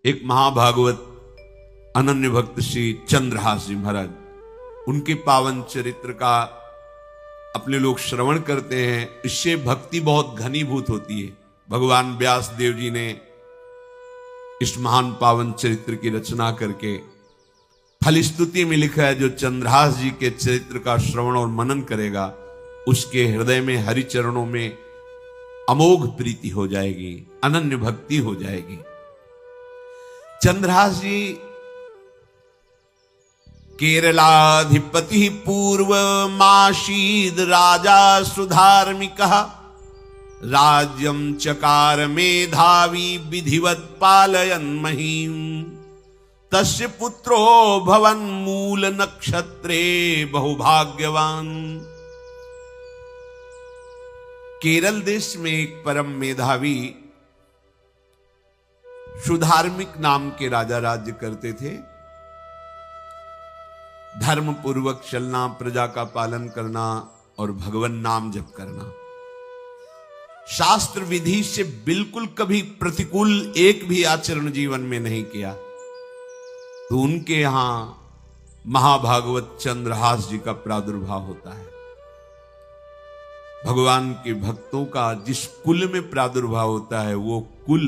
एक महाभागवत अनन्य भक्त श्री चंद्रहास जी महाराज, उनके पावन चरित्र का अपने लोग श्रवण करते हैं। इससे भक्ति बहुत घनीभूत होती है। भगवान व्यास देव जी ने इस महान पावन चरित्र की रचना करके फलस्तुति में लिखा है, जो चंद्रहास जी के चरित्र का श्रवण और मनन करेगा उसके हृदय में हरि चरणों में अमोघ प्रीति हो जाएगी, अनन्य भक्ति हो जाएगी। चंद्रहास जी केरलाधिपति पूर्व माशीद राजा सुधार्मिक राज्यम चकार मेधावी विधिवत पालयन् महीम तस्य पुत्रो भवन मूल नक्षत्रे बहुभाग्यवान। केरल देश में एक परम मेधावी सुधार्मिक नाम के राजा राज्य करते थे। धर्म पूर्वक चलना, प्रजा का पालन करना और भगवान नाम जप करना, शास्त्र विधि से बिल्कुल कभी प्रतिकूल एक भी आचरण जीवन में नहीं किया। तो उनके यहां महाभागवत चंद्रहास जी का प्रादुर्भाव होता है। भगवान के भक्तों का जिस कुल में प्रादुर्भाव होता है, वो कुल,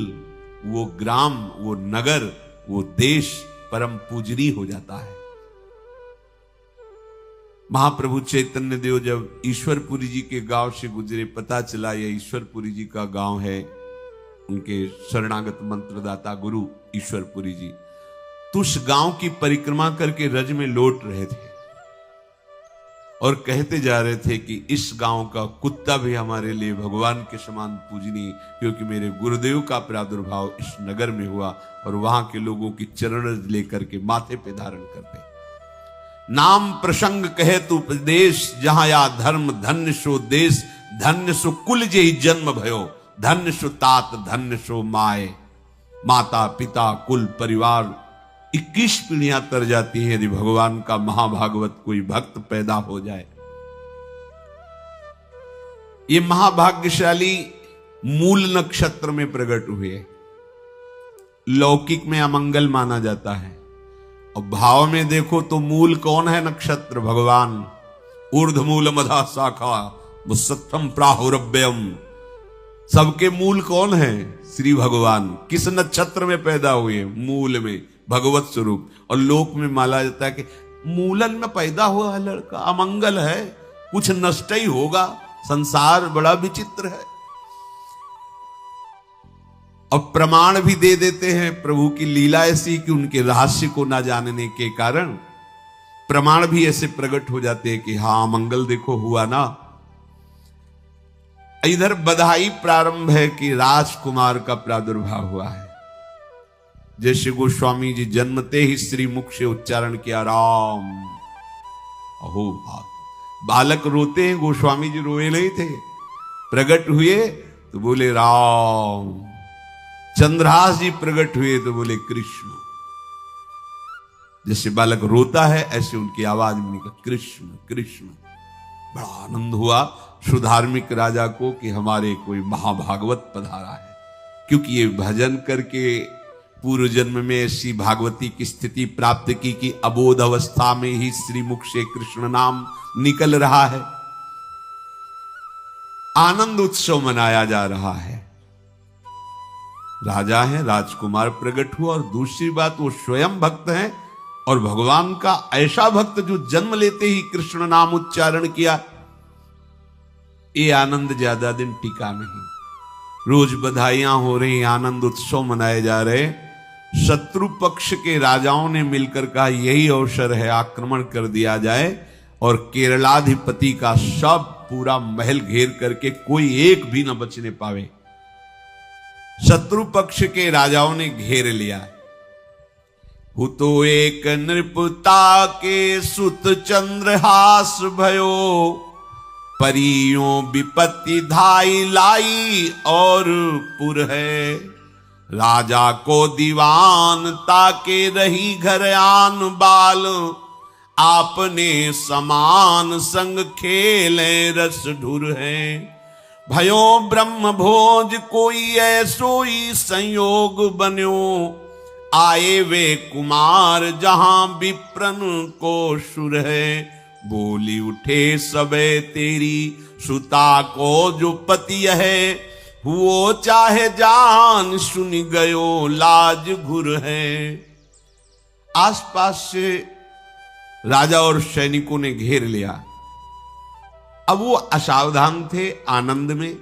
वो ग्राम, वो नगर, वो देश परम पूजनीय हो जाता है। महाप्रभु चैतन्य देव जब ईश्वरपुरी जी के गांव से गुजरे, पता चला यह ईश्वरपुरी जी का गांव है, उनके शरणागत मंत्रदाता गुरु ईश्वरपुरी जी, तो उस गांव की परिक्रमा करके रज में लौट रहे थे और कहते जा रहे थे कि इस गांव का कुत्ता भी हमारे लिए भगवान के समान पूजनीय, क्योंकि मेरे गुरुदेव का प्रादुर्भाव इस नगर में हुआ और वहां के लोगों की चरण रज लेकर के माथे पे धारण करते। नाम प्रसंग कहे तु उपदेश, जहां या धर्म धन्य सो देश, धन्य सो कुल जे जन्म भयो, धन्य सो तात, धन्य सो माए। माता पिता कुल परिवार 21 पीढ़ियां तर जाती है यदि भगवान का महाभागवत कोई भक्त पैदा हो जाए। ये महाभाग्यशाली मूल नक्षत्र में प्रकट हुए। लौकिक में अमंगल माना जाता है और भाव में देखो तो मूल कौन है? नक्षत्र भगवान। ऊर्ध्व मूल मधा शाखा मुसत्तम प्राहुरव्यम। सबके मूल कौन है? श्री भगवान। किस नक्षत्र में पैदा हुए? मूल में, भगवत स्वरूप। और लोक में माना जाता है कि मूलन में पैदा हुआ है लड़का, अमंगल है, कुछ नष्ट ही होगा, संसार बड़ा विचित्र है। और प्रमाण भी दे देते हैं। प्रभु की लीला ऐसी कि उनके रहस्य को ना जानने के कारण प्रमाण भी ऐसे प्रकट हो जाते हैं कि हाँ मंगल देखो हुआ ना। इधर बधाई प्रारंभ है कि राजकुमार का प्रादुर्भाव हुआ है। जैसे गोस्वामी जी जन्मते ही श्री मुख से उच्चारण किया राम। अहो बालक रोते हैं, गोस्वामी जी रोए नहीं थे, प्रकट हुए तो बोले राम। चंद्रहास जी प्रकट हुए तो बोले कृष्ण। जैसे बालक रोता है ऐसे उनकी आवाज में निकला कृष्ण कृष्ण। बड़ा आनंद हुआ सुधार्मिक राजा को कि हमारे कोई महाभागवत पधारा है, क्योंकि ये भजन करके पूर्व जन्म में ऐसी भागवती की स्थिति प्राप्त की कि अबोध अवस्था में ही श्री मुख से कृष्ण नाम निकल रहा है। आनंद उत्सव मनाया जा रहा है। राजा है, राजकुमार प्रकट हुआ। और दूसरी बात, वो स्वयं भक्त हैं और भगवान का ऐसा भक्त जो जन्म लेते ही कृष्ण नाम उच्चारण किया। ये आनंद ज्यादा दिन टिका नहीं। रोज बधाइयां हो रही, आनंद उत्सव मनाए जा रहे। शत्रु पक्ष के राजाओं ने मिलकर कहा यही अवसर है, आक्रमण कर दिया जाए और केरलाधिपति का सब पूरा महल घेर करके कोई एक भी न बचने पावे। शत्रु पक्ष के राजाओं ने घेर लिया। हुतो एक नृपता के सुत चंद्रहास भयो, परियों विपत्ति धाई लाई और पुर है। राजा को दीवान ताके रही घर आन बाल, आपने समान संग खेले रस ढुर है। भयो ब्रह्म भोज कोई ऐसोई संयोग बन्यो, आए वे कुमार जहां विप्रन को सुर है, बोली उठे सबे तेरी सुता को जो पति है, वो चाहे जान सुन गयो लाज घुर है। आसपास से राजा और सैनिकों ने घेर लिया। अब वो असावधान थे, आनंद में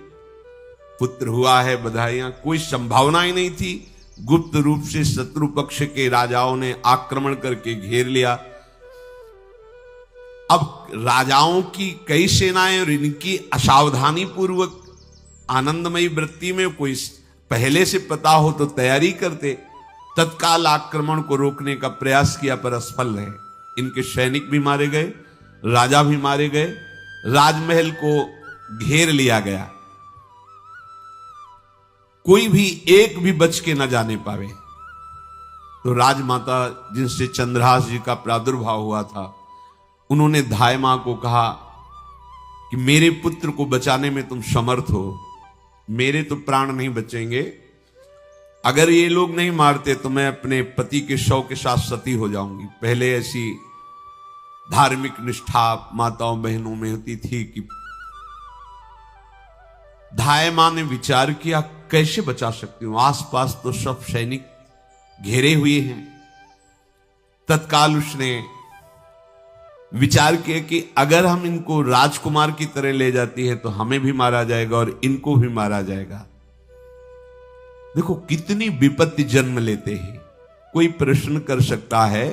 पुत्र हुआ है, बधाइयां, कोई संभावना ही नहीं थी। गुप्त रूप से शत्रु पक्ष के राजाओं ने आक्रमण करके घेर लिया। अब राजाओं की कई सेनाएं और इनकी असावधानी पूर्वक आनंदमयी वृत्ति में कोई पहले से पता हो तो तैयारी करते, तत्काल आक्रमण को रोकने का प्रयास किया पर असफल रहे। इनके सैनिक भी मारे गए, राजा भी मारे गए, राजमहल को घेर लिया गया, कोई भी एक भी बच के न जाने पावे। तो राजमाता जिनसे चंद्रहास जी का प्रादुर्भाव हुआ था, उन्होंने धाय मां को कहा कि मेरे पुत्र को बचाने में तुम समर्थ हो, मेरे तो प्राण नहीं बचेंगे, अगर ये लोग नहीं मारते तो मैं अपने पति के शव के साथ सती हो जाऊंगी। पहले ऐसी धार्मिक निष्ठा माताओं बहनों में होती थी कि धाय मां ने विचार किया कैसे बचा सकती हूं, आसपास तो सब सैनिक घेरे हुए हैं। तत्काल उसने विचार किया कि अगर हम इनको राजकुमार की तरह ले जाती हैं तो हमें भी मारा जाएगा और इनको भी मारा जाएगा। देखो कितनी विपत्ति जन्म लेते हैं। कोई प्रश्न कर सकता है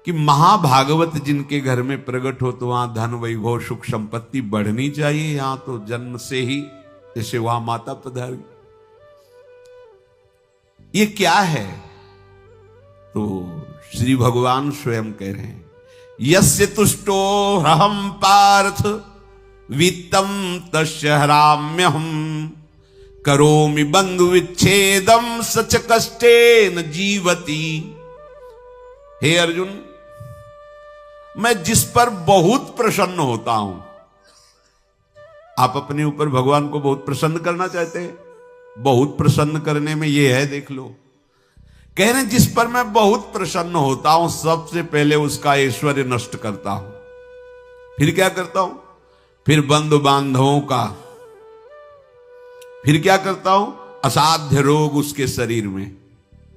कि महाभागवत जिनके घर में प्रकट हो तो वहां धन वैभव सुख संपत्ति बढ़नी चाहिए, यहां तो जन्म से ही जैसे वहां माता पधारी, ये क्या है? तो श्री भगवान स्वयं कह रहे हैं, यस्य तुष्टो ह्रहम पार्थ वित्तम तस्य हराम्यहम, करोमि बंधु विच्छेदम सच कष्टेन जीवती। हे अर्जुन, मैं जिस पर बहुत प्रसन्न होता हूं, आप अपने ऊपर भगवान को बहुत प्रसन्न करना चाहते हैं, बहुत प्रसन्न करने में यह है, देख लो, कह रहे जिस पर मैं बहुत प्रसन्न होता हूं सबसे पहले उसका ऐश्वर्य नष्ट करता हूं। फिर क्या करता हूं? फिर बंधु बांधवों का, फिर क्या करता हूं? असाध्य रोग उसके शरीर में।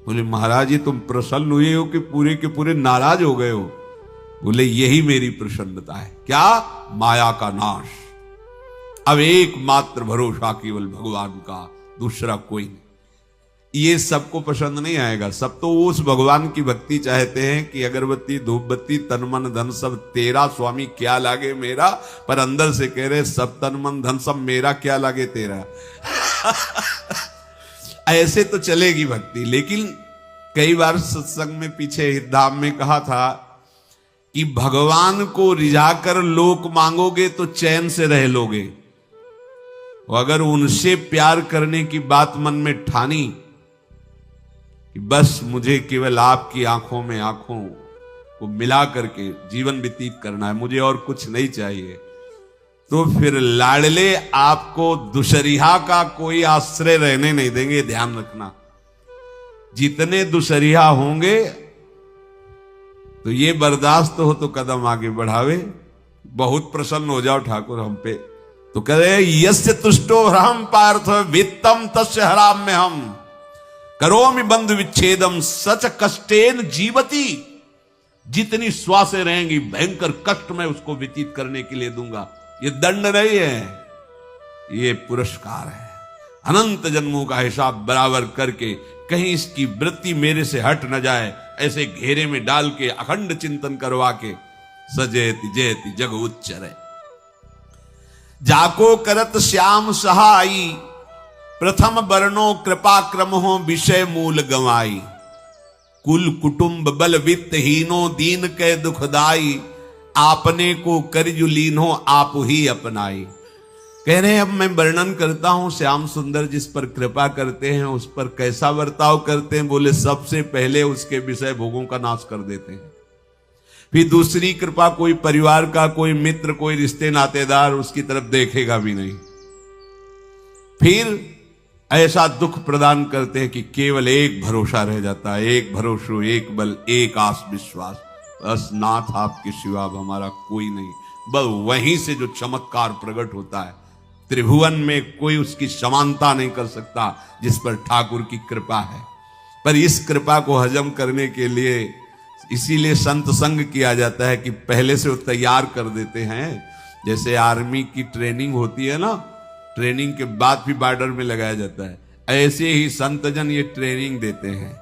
बोले महाराज जी तुम प्रसन्न हुए हो कि पूरे के पूरे नाराज हो गए हो? बोले यही मेरी प्रसन्नता है। क्या? माया का नाश। अब एकमात्र भरोसा केवल भगवान का, दूसरा कोई नहीं। ये सबको पसंद नहीं आएगा, सब तो उस भगवान की भक्ति चाहते हैं कि अगरबत्ती धूप बत्ती तन मन धन सब तेरा स्वामी, क्या लागे मेरा, पर अंदर से कह रहे सब तन मन धन सब मेरा, क्या लागे तेरा। ऐसे तो चलेगी भक्ति। लेकिन कई बार सत्संग में पीछे धाम में कहा था कि भगवान को रिझाकर लोक मांगोगे तो चैन से रह लोगे, अगर उनसे प्यार करने की बात मन में ठानी कि बस मुझे केवल आपकी आंखों में आंखों को मिला करके जीवन व्यतीत करना है, मुझे और कुछ नहीं चाहिए, तो फिर लाडले आपको दुशरिहा का कोई आश्रय रहने नहीं देंगे। ध्यान रखना, जितने दुशरिहा होंगे तो ये बर्दाश्त हो तो कदम आगे बढ़ावे। बहुत प्रसन्न हो जाओ ठाकुर हम पे, तो कह रहे यस्य तुष्टो ह्रहम पार्थ वित्तम तस्य हराम्य हम, करोमि बंधु विच्छेदम सच कष्टेन जीवती। जितनी श्वासें रहेंगी भयंकर कष्ट में उसको व्यतीत करने के लिए दूंगा। ये दंड नहीं है, ये पुरस्कार है। अनंत जन्मों का हिसाब बराबर करके कहीं इसकी वृत्ति मेरे से हट न जाए, ऐसे घेरे में डाल के अखंड चिंतन करवा के सजयति जयति जग उच्चरे। जाको करत श्याम सहाई, प्रथम वर्णो कृपा क्रम हो विषय मूल गवाई। कुल कुटुंब बल वित्त हीनो दीन के दुखदाई, आपने को करजु लीनो आप ही अपनाई। कह रहे हैं अब मैं वर्णन करता हूं श्याम सुंदर जिस पर कृपा करते हैं उस पर कैसा बर्ताव करते हैं। बोले सबसे पहले उसके विषय भोगों का नाश कर देते हैं, फिर दूसरी कृपा कोई परिवार का, कोई मित्र, कोई रिश्ते नातेदार उसकी तरफ देखेगा भी नहीं। फिर ऐसा दुख प्रदान करते हैं कि केवल एक भरोसा रह जाता है, एक भरोसो, एक बल, एक आस विश्वास, बस नाथ आपके सिवा अब हमारा कोई नहीं। बस वहीं से जो चमत्कार प्रकट होता है, त्रिभुवन में कोई उसकी समानता नहीं कर सकता जिस पर ठाकुर की कृपा है। पर इस कृपा को हजम करने के लिए इसीलिए संत संग किया जाता है कि पहले से वो तैयार कर देते हैं। जैसे आर्मी की ट्रेनिंग होती है ना, ट्रेनिंग के बाद भी बॉर्डर में लगाया जाता है, ऐसे ही संतजन ये ट्रेनिंग देते हैं।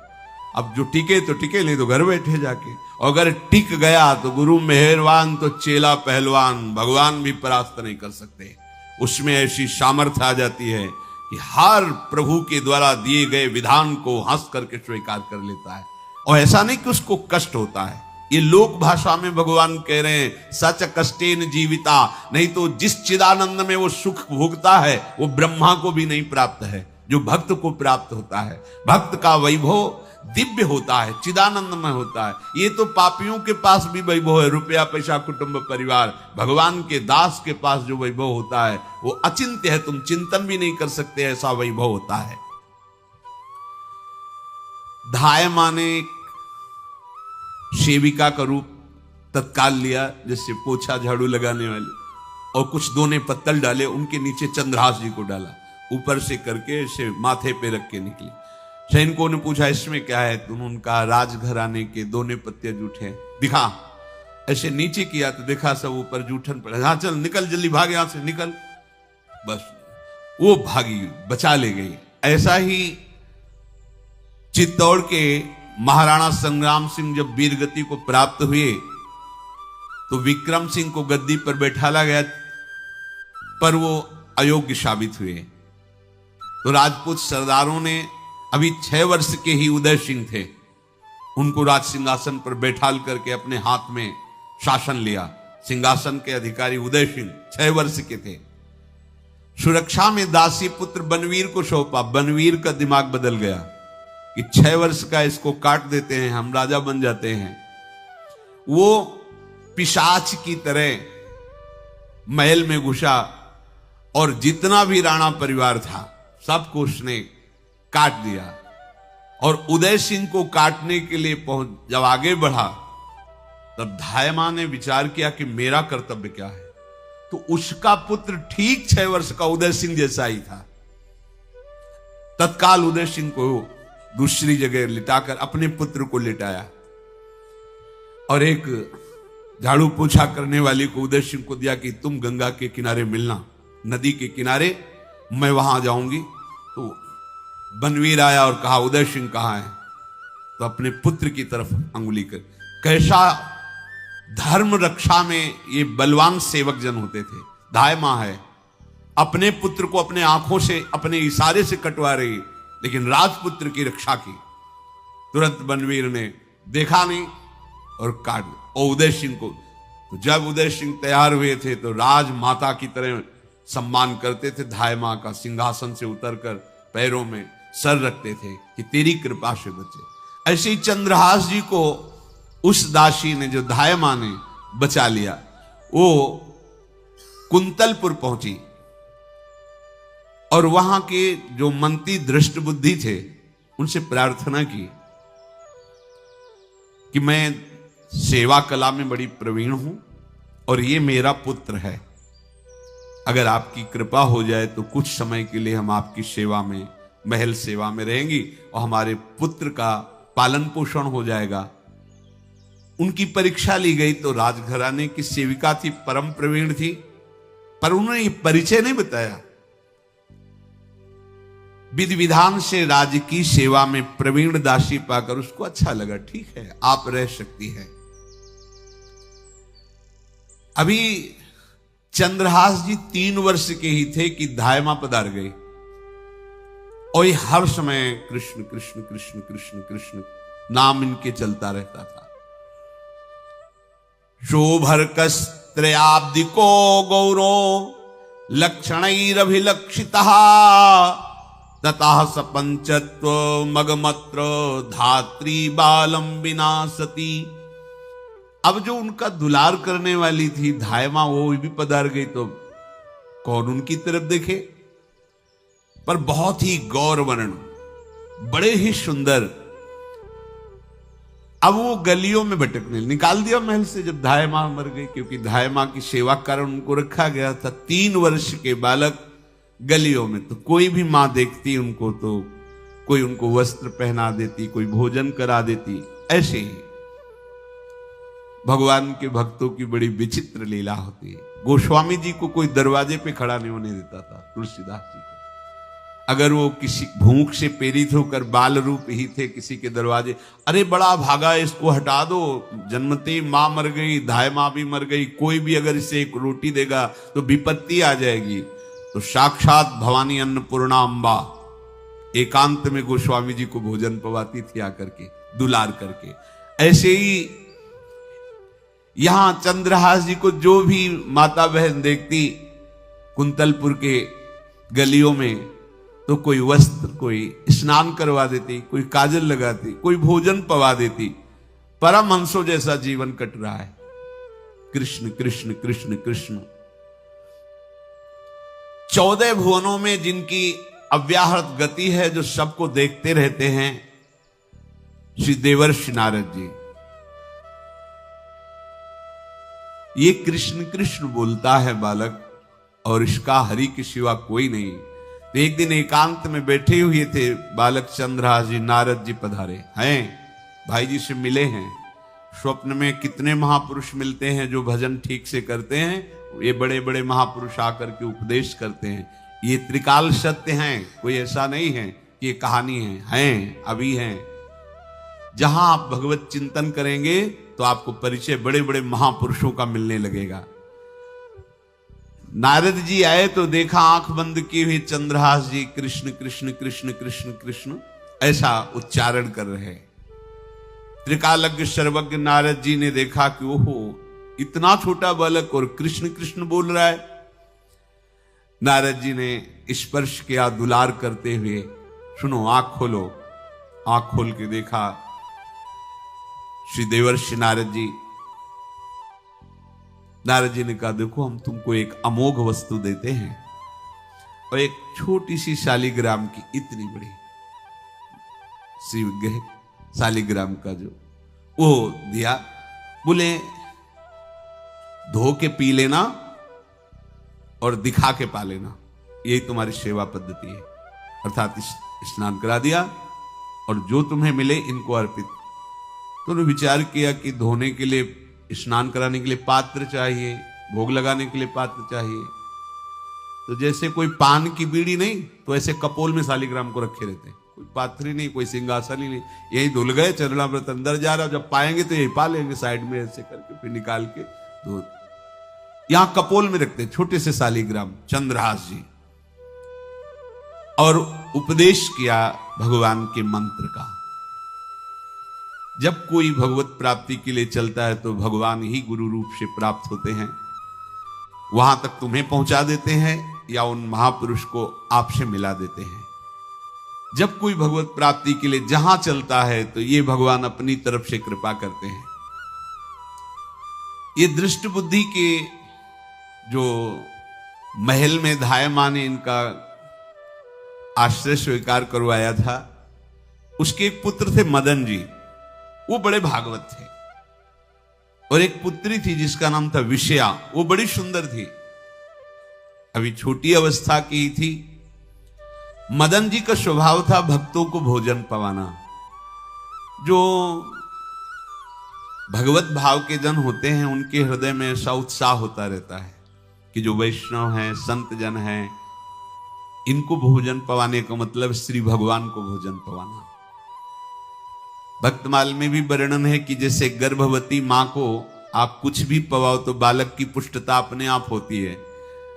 अब जो टिके तो टिके, नहीं तो घर बैठे जाके। अगर टिक गया तो गुरु मेहरबान, तो चेला पहलवान, भगवान भी परास्त नहीं कर सकते। उसमें ऐसी सामर्थ्य आ जाती है कि हर प्रभु के द्वारा दिए गए विधान को हंस करके स्वीकार कर लेता है। और ऐसा नहीं कि उसको कष्ट होता है, ये लोक भाषा में भगवान कह रहे हैं सच कष्टेन जीविता, नहीं तो जिस चिदानंद में वो सुख भोगता है वो ब्रह्मा को भी नहीं प्राप्त है जो भक्त को प्राप्त होता है। भक्त का वैभव दिव्य होता है, चिदानंद में होता है। ये तो पापियों के पास भी वैभव है, रुपया पैसा कुटुंब परिवार। भगवान के दास के पास जो वैभव होता है वो अचिंत्य है, तुम चिंतन भी नहीं कर सकते, ऐसा वैभव होता है। धाय माने सेविका का रूप तत्काल लिया, जिससे पोछा झाड़ू लगाने वाले, और कुछ दोने पत्तल डाले, उनके नीचे चंद्रहास जी को डाला, ऊपर से करके ऐसे माथे पे रख के निकली। सैनिकों ने पूछा इसमें क्या है, तुम उनका राजघराने के दोने पत्ते जूठे दिखा। ऐसे नीचे किया तो देखा सब ऊपर जूठन पड़ा। हाँ चल निकल, जल्दी भाग यहां से निकल। बस वो भागी, बचा ले गई। ऐसा ही चित्तौड़ के महाराणा संग्राम सिंह जब वीरगति को प्राप्त हुए तो विक्रम सिंह को गद्दी पर बैठाला गया, पर वो अयोग्य साबित हुए। तो राजपूत सरदारों ने, अभी 6 वर्ष के ही उदय सिंह थे, उनको राज सिंहासन पर बैठाल करके अपने हाथ में शासन लिया। सिंहासन के अधिकारी उदय सिंह 6 वर्ष के थे। सुरक्षा में दासी पुत्र बनवीर को सौंपा। बनवीर का दिमाग बदल गया कि 6 वर्ष का इसको काट देते हैं, हम राजा बन जाते हैं। वो पिशाच की तरह महल में घुसा और जितना भी राणा परिवार था सबको उसने काट दिया। और उदय सिंह को काटने के लिए जब आगे बढ़ा तब धायमा ने विचार किया कि मेरा कर्तव्य क्या है। तो उसका पुत्र ठीक 6 वर्ष का उदय सिंह जैसा ही था। तत्काल उदय सिंह को दूसरी जगह लिटाकर अपने पुत्र को लिटाया और एक झाड़ू पोछा करने वाली को उदय सिंह को दिया कि तुम गंगा के किनारे मिलना, नदी के किनारे, मैं वहां जाऊंगी। तो बनवीर आया और कहा उदय सिंह कहां है, तो अपने पुत्र की तरफ अंगुली कर। कैसा धर्म रक्षा में ये बलवान सेवक जन होते थे। धाय मां है, अपने पुत्र को अपने आंखों से, अपने इशारे से कटवा रही, लेकिन राजपुत्र की रक्षा की। तुरंत बनवीर ने देखा नहीं और काट दिया। और उदय सिंह को, तो जब उदय सिंह तैयार हुए थे तो राजमाता की तरह सम्मान करते थे। धाय मां का सिंहासन से उतरकर पैरों में सर रखते थे कि तेरी कृपा से बचे। ऐसे ही चंद्रहास जी को उस दासी ने, जो धाय मां ने बचा लिया, वो कुंतलपुर पहुंची और वहां के जो मंत्री दृष्ट बुद्धि थे उनसे प्रार्थना की कि मैं सेवा कला में बड़ी प्रवीण हूं और ये मेरा पुत्र है, अगर आपकी कृपा हो जाए तो कुछ समय के लिए हम आपकी सेवा में, महल सेवा में रहेंगी और हमारे पुत्र का पालन पोषण हो जाएगा। उनकी परीक्षा ली गई तो राजघराने की सेविका थी, परम प्रवीण थी, पर उन्होंने ये परिचय नहीं बताया। विधि विधान से राज्य की सेवा में प्रवीण दासी पाकर उसको अच्छा लगा, ठीक है आप रह सकती है। अभी चंद्रहास जी 3 वर्ष के ही थे कि धायमा पधार गई और ये हर समय कृष्ण कृष्ण कृष्ण कृष्ण कृष्ण नाम इनके चलता रहता था। शोभर्कस्त्रयाब्दिको गौरो लक्षणैरभिलक्षितः ततः सपंचत्व मगमत्र धात्री बालम विनाशति। अब जो उनका दुलार करने वाली थी धायमा, वो भी पधार गई तो कौन उनकी तरफ देखे। पर बहुत ही गौर वर्ण, बड़े ही सुंदर। अब वो गलियों में भटकने, निकाल दिया महल से जब धाय मां मर गई, क्योंकि धाय मां की सेवा कारण उनको रखा गया था। 3 वर्ष के बालक गलियों में, तो कोई भी मां देखती उनको तो कोई उनको वस्त्र पहना देती, कोई भोजन करा देती। ऐसे ही भगवान के भक्तों की बड़ी विचित्र लीला होती है। गोस्वामी जी को कोई दरवाजे पे खड़ा नहीं होने देता था, तुलसीदास जी को। अगर वो किसी भूख से प्रेरित होकर बाल रूप ही थे किसी के दरवाजे, अरे बड़ा भागा, इसको हटा दो, जन्मती मां मर गई, धाय मां भी मर गई, कोई भी अगर इसे एक रोटी देगा तो विपत्ति आ जाएगी। तो साक्षात भवानी अन्नपूर्णा अम्बा एकांत में गोस्वामी जी को भोजन पवाती थी आकर के, दुलार करके। ऐसे ही यहां चंद्रहास जी को जो भी माता बहन देखती कुंतलपुर के गलियों में, तो कोई वस्त्र, कोई स्नान करवा देती, कोई काजल लगाती, कोई भोजन पवा देती। परमहंसों जैसा जीवन कट रहा है। कृष्ण कृष्ण कृष्ण कृष्ण। 14 भुवनों में जिनकी अव्याहत गति है, जो सबको देखते रहते हैं, श्री देवर्षि नारद जी। ये कृष्ण कृष्ण बोलता है बालक, और इसका हरि के सिवा कोई नहीं। तो एक दिन एकांत में बैठे हुए थे बालक चंद्रहास जी, नारद जी पधारे हैं, भाई जी से मिले हैं। स्वप्न में कितने महापुरुष मिलते हैं जो भजन ठीक से करते हैं। ये बड़े बड़े महापुरुष आकर के उपदेश करते हैं। ये त्रिकाल सत्य हैं, कोई ऐसा नहीं है कि ये कहानी हैं, अभी हैं। जहां आप भगवत चिंतन करेंगे तो आपको परिचय बड़े बड़े महापुरुषों का मिलने लगेगा। नारद जी आए तो देखा आंख बंद की हुई चंद्रहास जी कृष्ण कृष्ण कृष्ण कृष्ण कृष्ण ऐसा उच्चारण कर रहे। त्रिकालज्ञ सर्वज्ञ नारद जी ने देखा कि ओहो, इतना छोटा बालक और कृष्ण कृष्ण बोल रहा है। नारद जी ने स्पर्श किया दुलार करते हुए, सुनो आंख खोलो। आंख खोल के देखा श्री देवर्षि नारद जी। नारद जी ने कहा, देखो हम तुमको एक अमोघ वस्तु देते हैं, और एक छोटी सी शालिग्राम की इतनी बड़ी श्री शालिग्राम का जो वो दिया। बोले धो के पी लेना और दिखा के पा लेना, यही तुम्हारी सेवा पद्धति है। अर्थात स्नान करा दिया और जो तुम्हें मिले इनको अर्पित। तो उन्होंने विचार किया कि धोने के लिए, स्नान कराने के लिए पात्र चाहिए, भोग लगाने के लिए पात्र चाहिए। तो जैसे कोई पान की बीड़ी नहीं, तो ऐसे कपोल में शालिग्राम को रखे रहते हैं। कोई पात्री नहीं, कोई सिंहासन ही नहीं, यही धुल गए। चरणामृत अंदर जा रहा, जब पाएंगे तो यही पा लेंगे, साइड में ऐसे करके फिर निकाल के धो। यहां कपोल में रखते छोटे से शालिग्राम चंद्रहास जी। और उपदेश किया भगवान के मंत्र का। जब कोई भगवत प्राप्ति के लिए चलता है तो भगवान ही गुरु रूप से प्राप्त होते हैं, वहां तक तुम्हें पहुंचा देते हैं या उन महापुरुष को आपसे मिला देते हैं। जब कोई भगवत प्राप्ति के लिए जहां चलता है तो ये भगवान अपनी तरफ से कृपा करते हैं। ये दृष्ट बुद्धि के जो महल में धाय मां ने इनका आश्रय स्वीकार करवाया था, उसके एक पुत्र थे मदन जी, वो बड़े भागवत थे। और एक पुत्री थी जिसका नाम था विषया, वो बड़ी सुंदर थी, अभी छोटी अवस्था की थी। मदन जी का स्वभाव था भक्तों को भोजन पवाना। जो भगवत भाव के जन होते हैं उनके हृदय में ऐसा उत्साह होता रहता है कि जो वैष्णव हैं, संत जन हैं, इनको भोजन पवाने का मतलब श्री भगवान को भोजन पवाना। भक्तमाल में भी वर्णन है कि जैसे गर्भवती मां को आप कुछ भी पवाओ तो बालक की पुष्टता अपने आप होती है,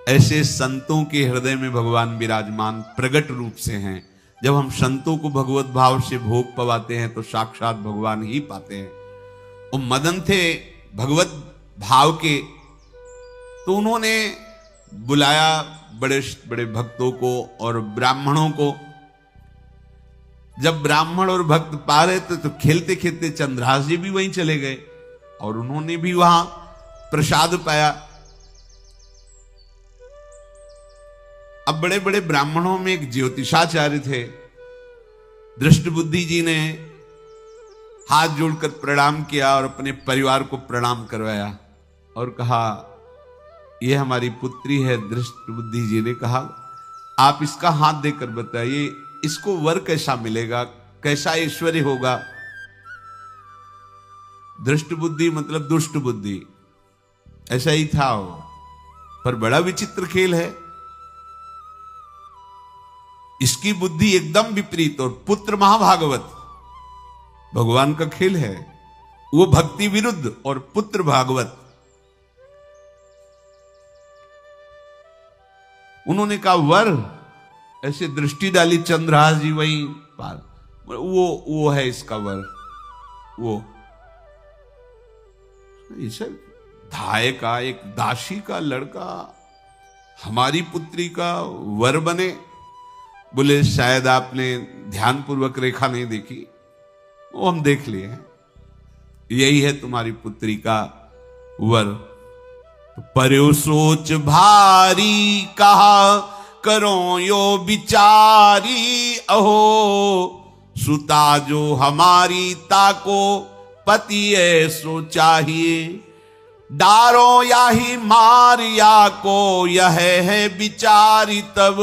ऐसे संतों के हृदय में भगवान विराजमान प्रगट रूप से हैं। जब हम संतों को भगवत भाव से भोग पवाते हैं तो साक्षात भगवान ही पाते हैं। वो मदन थे भगवत भाव के, तो उन्होंने बुलाया बड़े बड़े भक्तों को और ब्राह्मणों को। जब ब्राह्मण और भक्त पा रहे थे तो खेलते खेलते चंद्रहास जी भी वहीं चले गए और उन्होंने भी वहां प्रसाद पाया। अब बड़े बड़े ब्राह्मणों में एक ज्योतिषाचार्य थे। दृष्टबुद्धि जी ने हाथ जोड़कर प्रणाम किया और अपने परिवार को प्रणाम करवाया और कहा, यह हमारी पुत्री है। दृष्टबुद्धि जी ने कहा, आप इसका हाथ देकर बताइए, इसको वर कैसा मिलेगा, कैसा ऐश्वर्य होगा। दृष्टबुद्धि मतलब दुष्ट बुद्धि, ऐसा ही था वो। पर बड़ा विचित्र खेल है, इसकी बुद्धि एकदम विपरीत और पुत्र महाभागवत। भगवान का खेल है, वो भक्ति विरुद्ध और पुत्र भागवत। उन्होंने कहा वर, ऐसे दृष्टि डाली चंद्रहास जी वहीं पार, वो है इसका वर। वो इसे धाय का एक दासी का लड़का हमारी पुत्री का वर बने। बोले शायद आपने ध्यानपूर्वक रेखा नहीं देखी, वो हम देख लिए हैं, यही है तुम्हारी पुत्री का वर। तो पर्यो सोच भारी कहा, करो यो विचारी। अहो सुता जो हमारी ताको, पति ऐसो चाहिए। डारो या ही मार या को, यह है विचारी तब।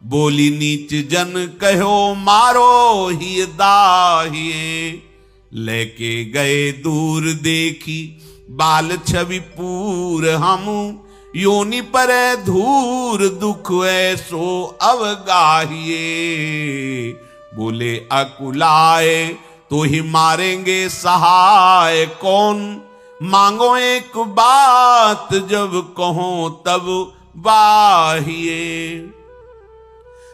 बोली नीच जन कहो, मारो ही दाहिए। लेके गए दूर देखी, बाल छवि पूर हम। योनि पर धूर, दुख ऐसो अवगाहिए। बोले अकुलाए तो ही मारेंगे सहाय कौन। मांगो एक बात, जब कहो तब बाहिए।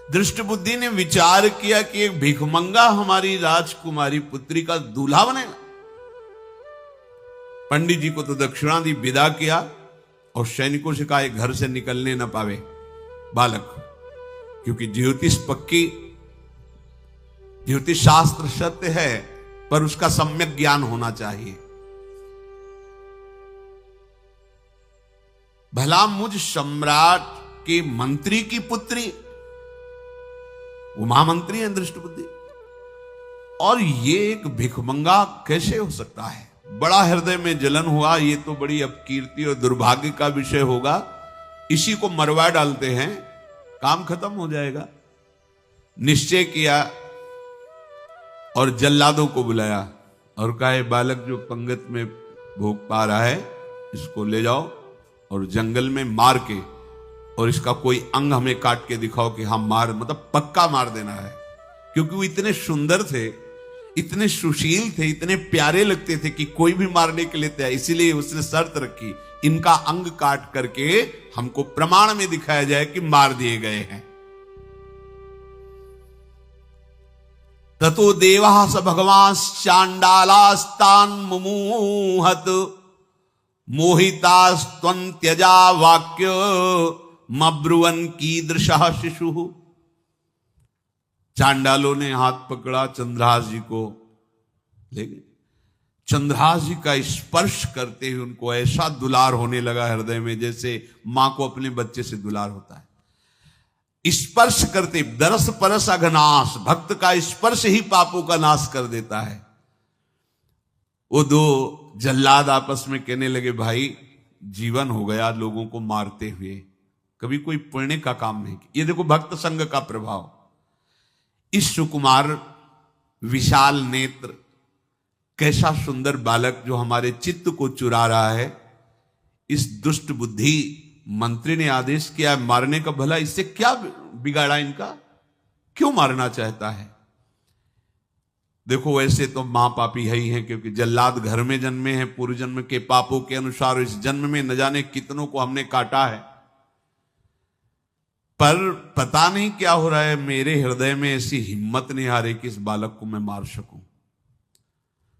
दृष्टबुद्धि ने विचार किया कि एक भिखमंगा हमारी राजकुमारी पुत्री का दूल्हा बनेगा। पंडित जी को तो दक्षिणा दी, विदा किया और सैनिकों से कहा घर से निकलने न पावे बालक, क्योंकि ज्योतिष पक्की, ज्योतिष शास्त्र सत्य है, पर उसका सम्यक ज्ञान होना चाहिए। भला मुझ सम्राट के मंत्री की पुत्री, वो महामंत्री है दृष्टबुद्धि, और ये एक भिखमंगा कैसे हो सकता है। बड़ा हृदय में जलन हुआ, ये तो बड़ी अपकीर्ति और दुर्भाग्य का विषय होगा, इसी को मरवा डालते हैं, काम खत्म हो जाएगा। निश्चय किया और जल्लादों को बुलाया और कहा, बालक जो पंगत में भोग पा रहा है, इसको ले जाओ और जंगल में मार के, और इसका कोई अंग हमें काट के दिखाओ कि हम मार, मतलब पक्का मार देना है। क्योंकि वो इतने सुंदर थे, इतने सुशील थे, इतने प्यारे लगते थे कि कोई भी मारने के लिए तैयार। इसीलिए उसने शर्त रखी, इनका अंग काट करके हमको प्रमाण में दिखाया जाए कि मार दिए गए हैं। ततो देवा स भगवान चांडालास्तान मुमुहत। मोहितास्त्वन्त्यजा वाक्य मब्रुवन कीदृशः शिशु। चांडालों ने हाथ पकड़ा चंद्रहास जी को, लेकिन चंद्रहास जी का स्पर्श करते ही उनको ऐसा दुलार होने लगा हृदय में, जैसे मां को अपने बच्चे से दुलार होता है। स्पर्श करते, दरस परस अघनाश, भक्त का स्पर्श ही पापों का नाश कर देता है। वो दो जल्लाद आपस में कहने लगे, भाई जीवन हो गया लोगों को मारते हुए, कभी कोई पुण्य का काम नहीं किया। ये देखो भक्त संग का प्रभाव। इस सुकुमार विशाल नेत्र, कैसा सुंदर बालक जो हमारे चित्त को चुरा रहा है, इस दुष्ट बुद्धि मंत्री ने आदेश किया मारने का। भला इससे क्या बिगाड़ा इनका, क्यों मारना चाहता है। देखो वैसे तो मां पापी है ही है, क्योंकि जल्लाद घर में जन्मे हैं, पूर्व जन्म के पापों के अनुसार इस जन्म में न जाने कितनों को हमने काटा है। पर पता नहीं क्या हो रहा है, मेरे हृदय में ऐसी हिम्मत नहीं आ रही कि इस बालक को मैं मार सकूं।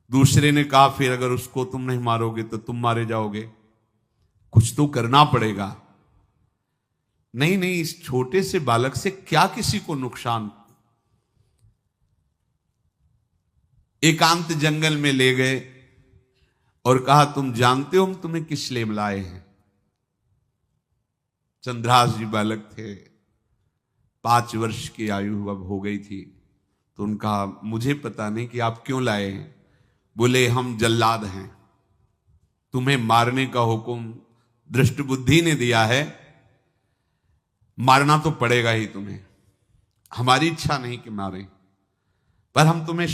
दूसरे ने कहा, फिर अगर उसको तुम नहीं मारोगे तो तुम मारे जाओगे, कुछ तो करना पड़ेगा। नहीं नहीं, इस छोटे से बालक से क्या किसी को नुकसान। एकांत जंगल में ले गए और कहा, तुम जानते हो हम तुम्हें किस लिए लाए हैं। चंद्रहास जी बालक थे, 5 वर्ष की आयु अब हो गई थी। तो उनका मुझे पता नहीं कि आप क्यों लाए हैं। बोले हम जल्लाद हैं, तुम्हें मारने का हुक्म दृष्ट बुद्धि ने दिया है, मारना तो पड़ेगा ही तुम्हें। हमारी इच्छा नहीं कि मारें, पर हम तुम्हें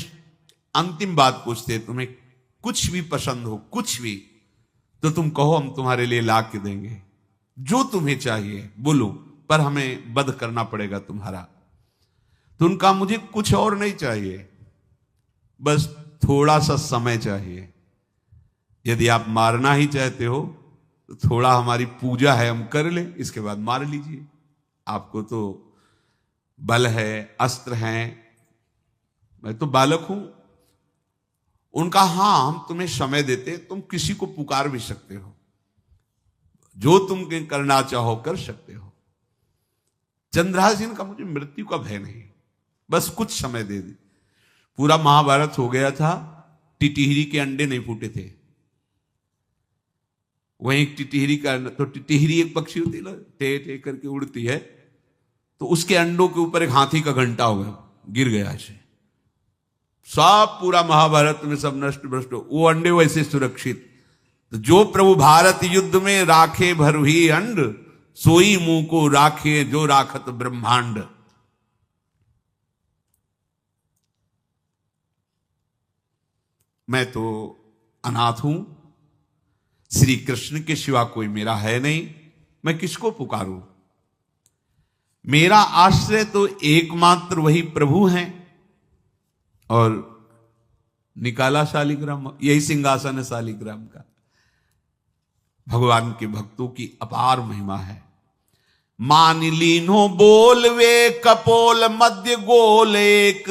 अंतिम बात पूछते, तुम्हें कुछ भी पसंद हो, कुछ भी, तो तुम कहो, हम तुम्हारे लिए ला के देंगे। जो तुम्हें चाहिए बोलो, पर हमें वध करना पड़ेगा तुम्हारा। तो उनका मुझे कुछ और नहीं चाहिए, बस थोड़ा सा समय चाहिए। यदि आप मारना ही चाहते हो तो थोड़ा हमारी पूजा है, हम कर ले, इसके बाद मार लीजिए। आपको तो बल है, अस्त्र हैं, मैं तो बालक हूं। उनका हां, हम तुम्हें समय देते, तुम किसी को पुकार भी सकते हो, जो तुम करना चाहो कर सकते हो। चंद्रहास जी का मुझे मृत्यु का भय नहीं, बस कुछ समय दे दे। पूरा महाभारत हो गया था, टिटिहरी के अंडे नहीं फूटे थे। वहीं टिटिहरी का, तो टिटिहरी एक पक्षी होती है, टे टे करके उड़ती है, तो उसके अंडों के ऊपर एक हाथी का घंटा हो गया, गिर गया ऐसे। सब पूरा महाभारत में सब नष्ट भ्रष्ट, वो अंडे वैसे सुरक्षित। तो जो प्रभु भारत युद्ध में राखे भरही अंड, सोई मुंह को राखे जो राखत ब्रह्मांड। मैं तो अनाथ हूं, श्री कृष्ण के सिवा कोई मेरा है नहीं, मैं किसको पुकारूं? मेरा आश्रय तो एकमात्र वही प्रभु हैं। और निकाला शालिग्राम, यही सिंहासन है शालिग्राम का। भगवान के भक्तों की अपार महिमा है। मान लीनो बोल वे कपोल मध्य गोल, एक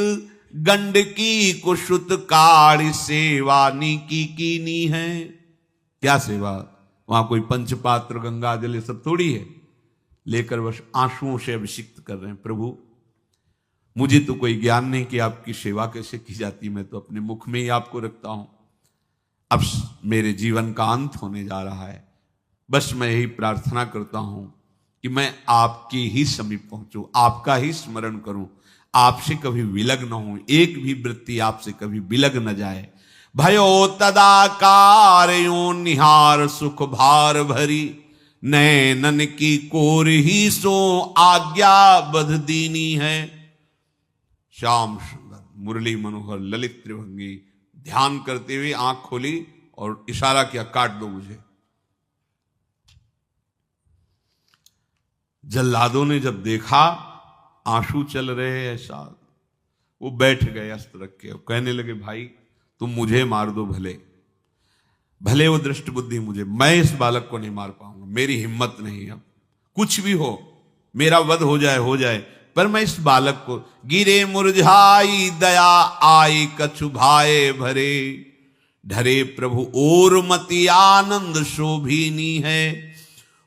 गंडकी कुशुत कारी सेवा नी कीनी है। क्या सेवा? वहां कोई पंचपात्र गंगा जल ये सब थोड़ी है, लेकर बस आंसुओं से अभिषिक्त कर रहे हैं। प्रभु मुझे तो कोई ज्ञान नहीं कि आपकी सेवा कैसे की जाती, मैं तो अपने मुख में ही आपको रखता हूं। अब मेरे जीवन का अंत होने जा रहा है, बस मैं यही प्रार्थना करता हूं कि मैं आपके ही समीप पहुंचूं, आपका ही स्मरण करूं, आपसे कभी विलग न हूं, एक भी वृत्ति आपसे कभी विलग न जाए। भयो तदाकार्यो निहार सुख भार भरी, नैनन की कोर ही सो आज्ञा बध दीनी है। श्याम सुंदर मुरली मनोहर ललित त्रिभंगी, ध्यान करते हुए आंख खोली और इशारा किया, काट दो मुझे। जल्लादों ने जब देखा आंसू चल रहे ऐसा, वो बैठ गए अस्त्र रख के, कहने लगे, भाई तुम मुझे मार दो, भले भले वो दृष्ट बुद्धि मुझे, मैं इस बालक को नहीं मार पाऊंगा, मेरी हिम्मत नहीं। अब कुछ भी हो, मेरा वध हो जाए, पर मैं इस बालक को, गिरे मुरझाई दया आई कछु भाए भरे, ढरे प्रभु और मति आनंद शोभिनी है।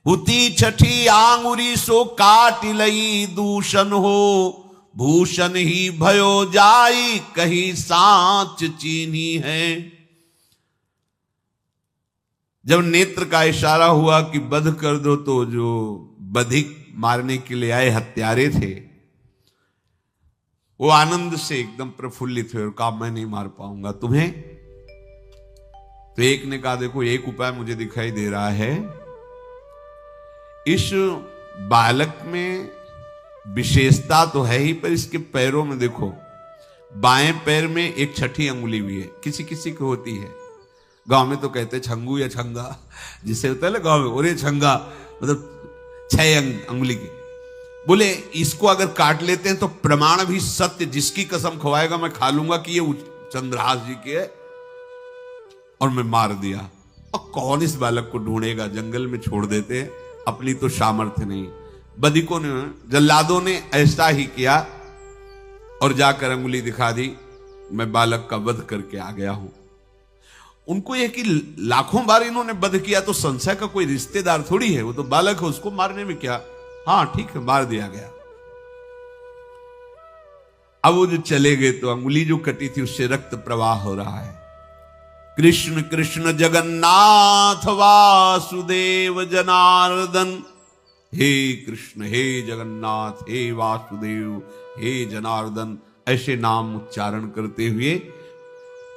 हुती छठी आंगुरी सो काट लई दूषण हो, भूषण ही भयो जाई कहीं सांच चीनी है। जब नेत्र का इशारा हुआ कि वध कर दो, तो जो बधिक मारने के लिए आए हत्यारे थे, वो आनंद से एकदम प्रफुल्लित हुए और कहा, मैं नहीं मार पाऊंगा तुम्हें। तो एक ने कहा, देखो एक उपाय मुझे दिखाई दे रहा है, इस बालक में विशेषता तो है ही, पर इसके पैरों में देखो, बाएं पैर में एक छठी अंगुली भी है, किसी किसी को होती है। गांव में तो कहते छंगू या छंगा, जिससे होता है ना गांव में, और ये छंगा मतलब 6 अंगुली की। बोले इसको अगर काट लेते हैं तो प्रमाण भी सत्य, जिसकी कसम खवाएगा मैं खा लूंगा कि ये चंद्रहास जी के है, और मैं मार दिया। और कौन इस बालक को ढूंढेगा, जंगल में छोड़ देते हैं, अपनी तो सामर्थ्य नहीं। बदिकों ने, जल्लादों ने ऐसा ही किया और जाकर अंगुली दिखा दी, मैं बालक का वध करके आ गया हूं। उनको यह कि लाखों बार इन्होंने वध किया, तो संशय का कोई रिश्तेदार थोड़ी है, वो तो बालक है, उसको मारने में क्या। हाँ ठीक है, मार दिया गया। अब वो जो चले गए तो अंगुली जो कटी थी उससे रक्त प्रवाह हो रहा है। कृष्ण कृष्ण जगन्नाथ वासुदेव जनार्दन, हे कृष्ण, हे जगन्नाथ, हे वासुदेव, हे जनार्दन, ऐसे नाम उच्चारण करते हुए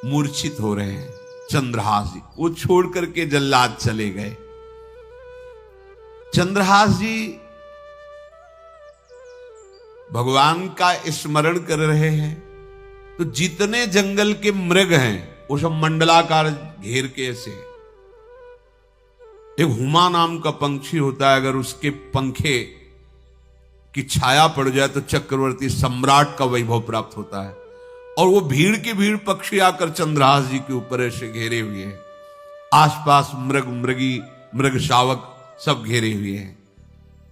मूर्छित हो रहे हैं चंद्रहास जी। वो छोड़ करके जल्लाद चले गए। चंद्रहास जी भगवान का स्मरण कर रहे हैं, तो जितने जंगल के मृग हैं वो सब मंडलाकार घेर के ऐसे। एक हुमा नाम का पंछी होता है, अगर उसके पंखे की छाया पड़ जाए तो चक्रवर्ती सम्राट का वैभव प्राप्त होता है। और वो भीड़ की भीड़ पक्षी आकर चंद्रहास जी के ऊपर ऐसे घेरे हुए हैं। आसपास मृग, मृगी, मृग शावक सब घेरे हुए हैं।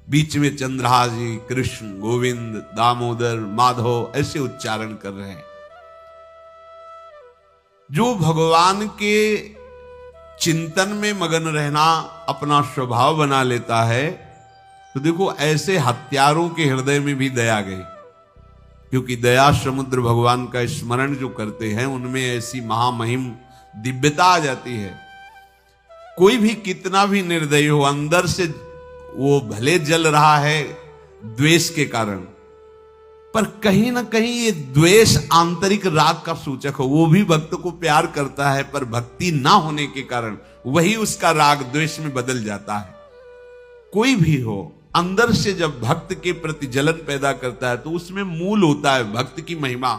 बीच में चंद्रहास जी कृष्ण, गोविंद, दामोदर, माधव ऐसे उच्चारण कर रहे हैं। जो भगवान के चिंतन में मगन रहना अपना स्वभाव बना लेता है, तो देखो ऐसे हत्यारों के हृदय में भी दया गई, क्योंकि दया समुद्र भगवान का स्मरण जो करते हैं उनमें ऐसी महामहिम दिव्यता आ जाती है। कोई भी कितना भी निर्दयी हो, अंदर से वो भले जल रहा है द्वेष के कारण, पर कहीं ना कहीं ये द्वेष आंतरिक राग का सूचक हो। वो भी भक्त को प्यार करता है, पर भक्ति ना होने के कारण वही उसका राग द्वेष में बदल जाता है। कोई भी हो, अंदर से जब भक्त के प्रति जलन पैदा करता है तो उसमें मूल होता है भक्त की महिमा,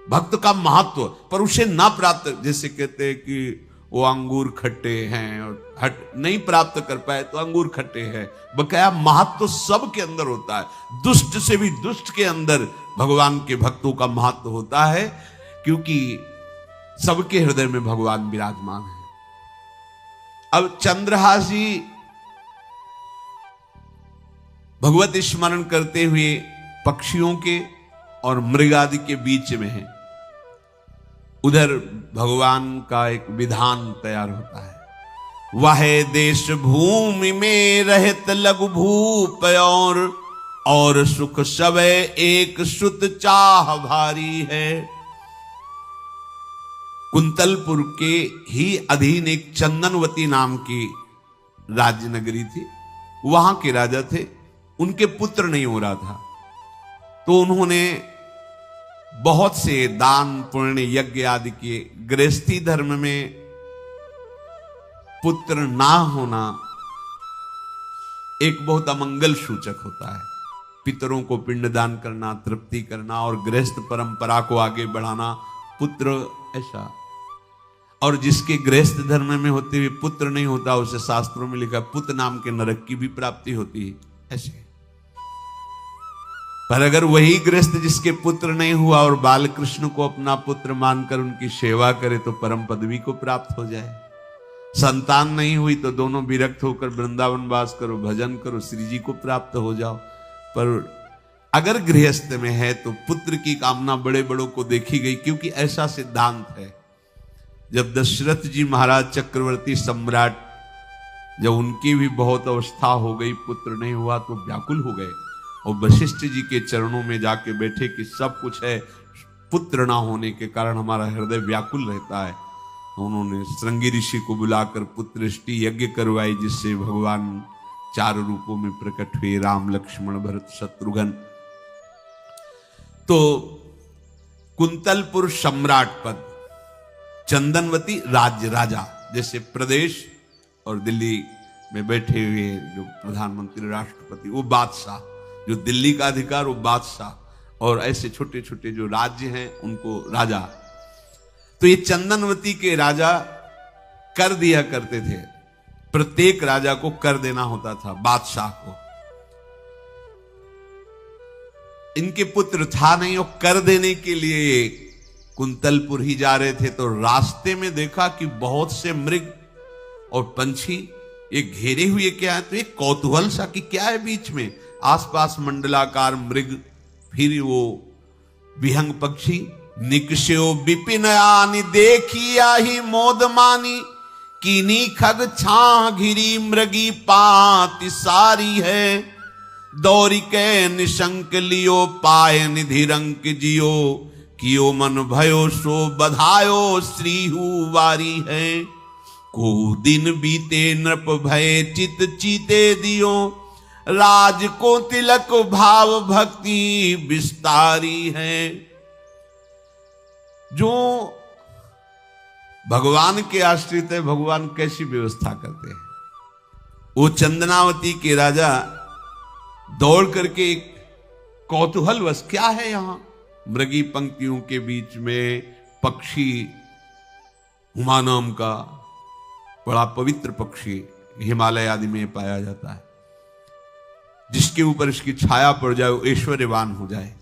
भक्त का महत्व, पर उसे ना प्राप्त, जैसे कहते हैं कि वो अंगूर खट्टे हैं और हट नहीं प्राप्त कर पाए तो अंगूर खट्टे हैं। बकाया महत्व तो सब के अंदर होता है। दुष्ट से भी दुष्ट के अंदर भगवान के भक्तों का महत्व होता है, क्योंकि सबके हृदय में भगवान विराजमान है। अब चंद्रहास जी भगवत स्मरण करते हुए पक्षियों के और मृग आदि के बीच में है। उधर भगवान का एक विधान तैयार होता है। वह देश भूमि में रहत लघु भूप और सुख सवै एक सुत चाह भारी है। कुंतलपुर के ही अधीन एक चंदनवती नाम की राज्य नगरी थी। वहां के राजा थे, उनके पुत्र नहीं हो रहा था, तो उन्होंने बहुत से दान पुण्य यज्ञ आदि किए। गृहस्थी धर्म में पुत्र ना होना एक बहुत अमंगल सूचक होता है। पितरों को पिंडदान करना, तृप्ति करना और गृहस्थ परंपरा को आगे बढ़ाना, पुत्र ऐसा। और जिसके गृहस्थ धर्म में होते हुए पुत्र नहीं होता, उसे शास्त्रों में लिखा पुत्र नाम के नरक की भी प्राप्ति होती है ऐसे। पर अगर वही गृहस्थ जिसके पुत्र नहीं हुआ और बाल कृष्ण को अपना पुत्र मानकर उनकी सेवा करे तो परम पदवी को प्राप्त हो जाए। संतान नहीं हुई तो दोनों विरक्त होकर वृंदावन वास करो, भजन करो, श्री जी को प्राप्त हो जाओ। पर अगर गृहस्थ में है तो पुत्र की कामना बड़े बड़ों को देखी गई, क्योंकि ऐसा सिद्धांत है। जब दशरथ जी महाराज चक्रवर्ती सम्राट, जब उनकी भी बहुत अवस्था हो गई, पुत्र नहीं हुआ तो व्याकुल हो गए और वशिष्ठ जी के चरणों में जाके बैठे कि सब कुछ है, पुत्र ना होने के कारण हमारा हृदय व्याकुल रहता है। उन्होंने श्रृंगी ऋषि को बुलाकर पुत्रष्टि यज्ञ करवाई, जिससे भगवान 4 रूपों में प्रकट हुए, राम, लक्ष्मण, भरत, शत्रुघ्न। तो कुंतलपुर सम्राट पद, चंदनवती राज्य राजा, जैसे प्रदेश और दिल्ली में बैठे हुए जो प्रधानमंत्री, राष्ट्रपति, वो बादशाह, जो दिल्ली का अधिकार वो बादशाह, और ऐसे छोटे छोटे जो राज्य हैं उनको राजा। तो ये चंदनवती के राजा कर दिया करते थे, प्रत्येक राजा को कर देना होता था, बादशाह को। इनके पुत्र था नहीं और कर देने के लिए कुंतलपुर ही जा रहे थे, तो रास्ते में देखा कि बहुत से मृग और पंछी ये घेरे हुए क्या है, तो एक कौतूहल सा कि क्या है बीच में। आसपास मंडलाकार मृग, फिर वो विहंग पक्षी। निकष्यो विपिन आनि देखिया ही मोद मानी, कीनी खग छा घिरी मृगी पाति सारी है। दौरी के निशंक लियो पाए निधि रंक जियो, कियो मन भयो सो बधायो श्रीहु वारी है। को दिन बीते नृप भय चित चीते दियो, राज को तिलक भाव भक्ति विस्तारी है। जो भगवान के आश्रित है, भगवान कैसी व्यवस्था करते हैं। वो चंदनावती के राजा दौड़ करके एक कौतूहलवश, क्या है यहां, मृगी पंक्तियों के बीच में पक्षी, हुमा नाम का बड़ा पवित्र पक्षी हिमालय आदि में पाया जाता है, जिसके ऊपर इसकी छाया पड़ जाए वो ऐश्वर्यवान हो जाए।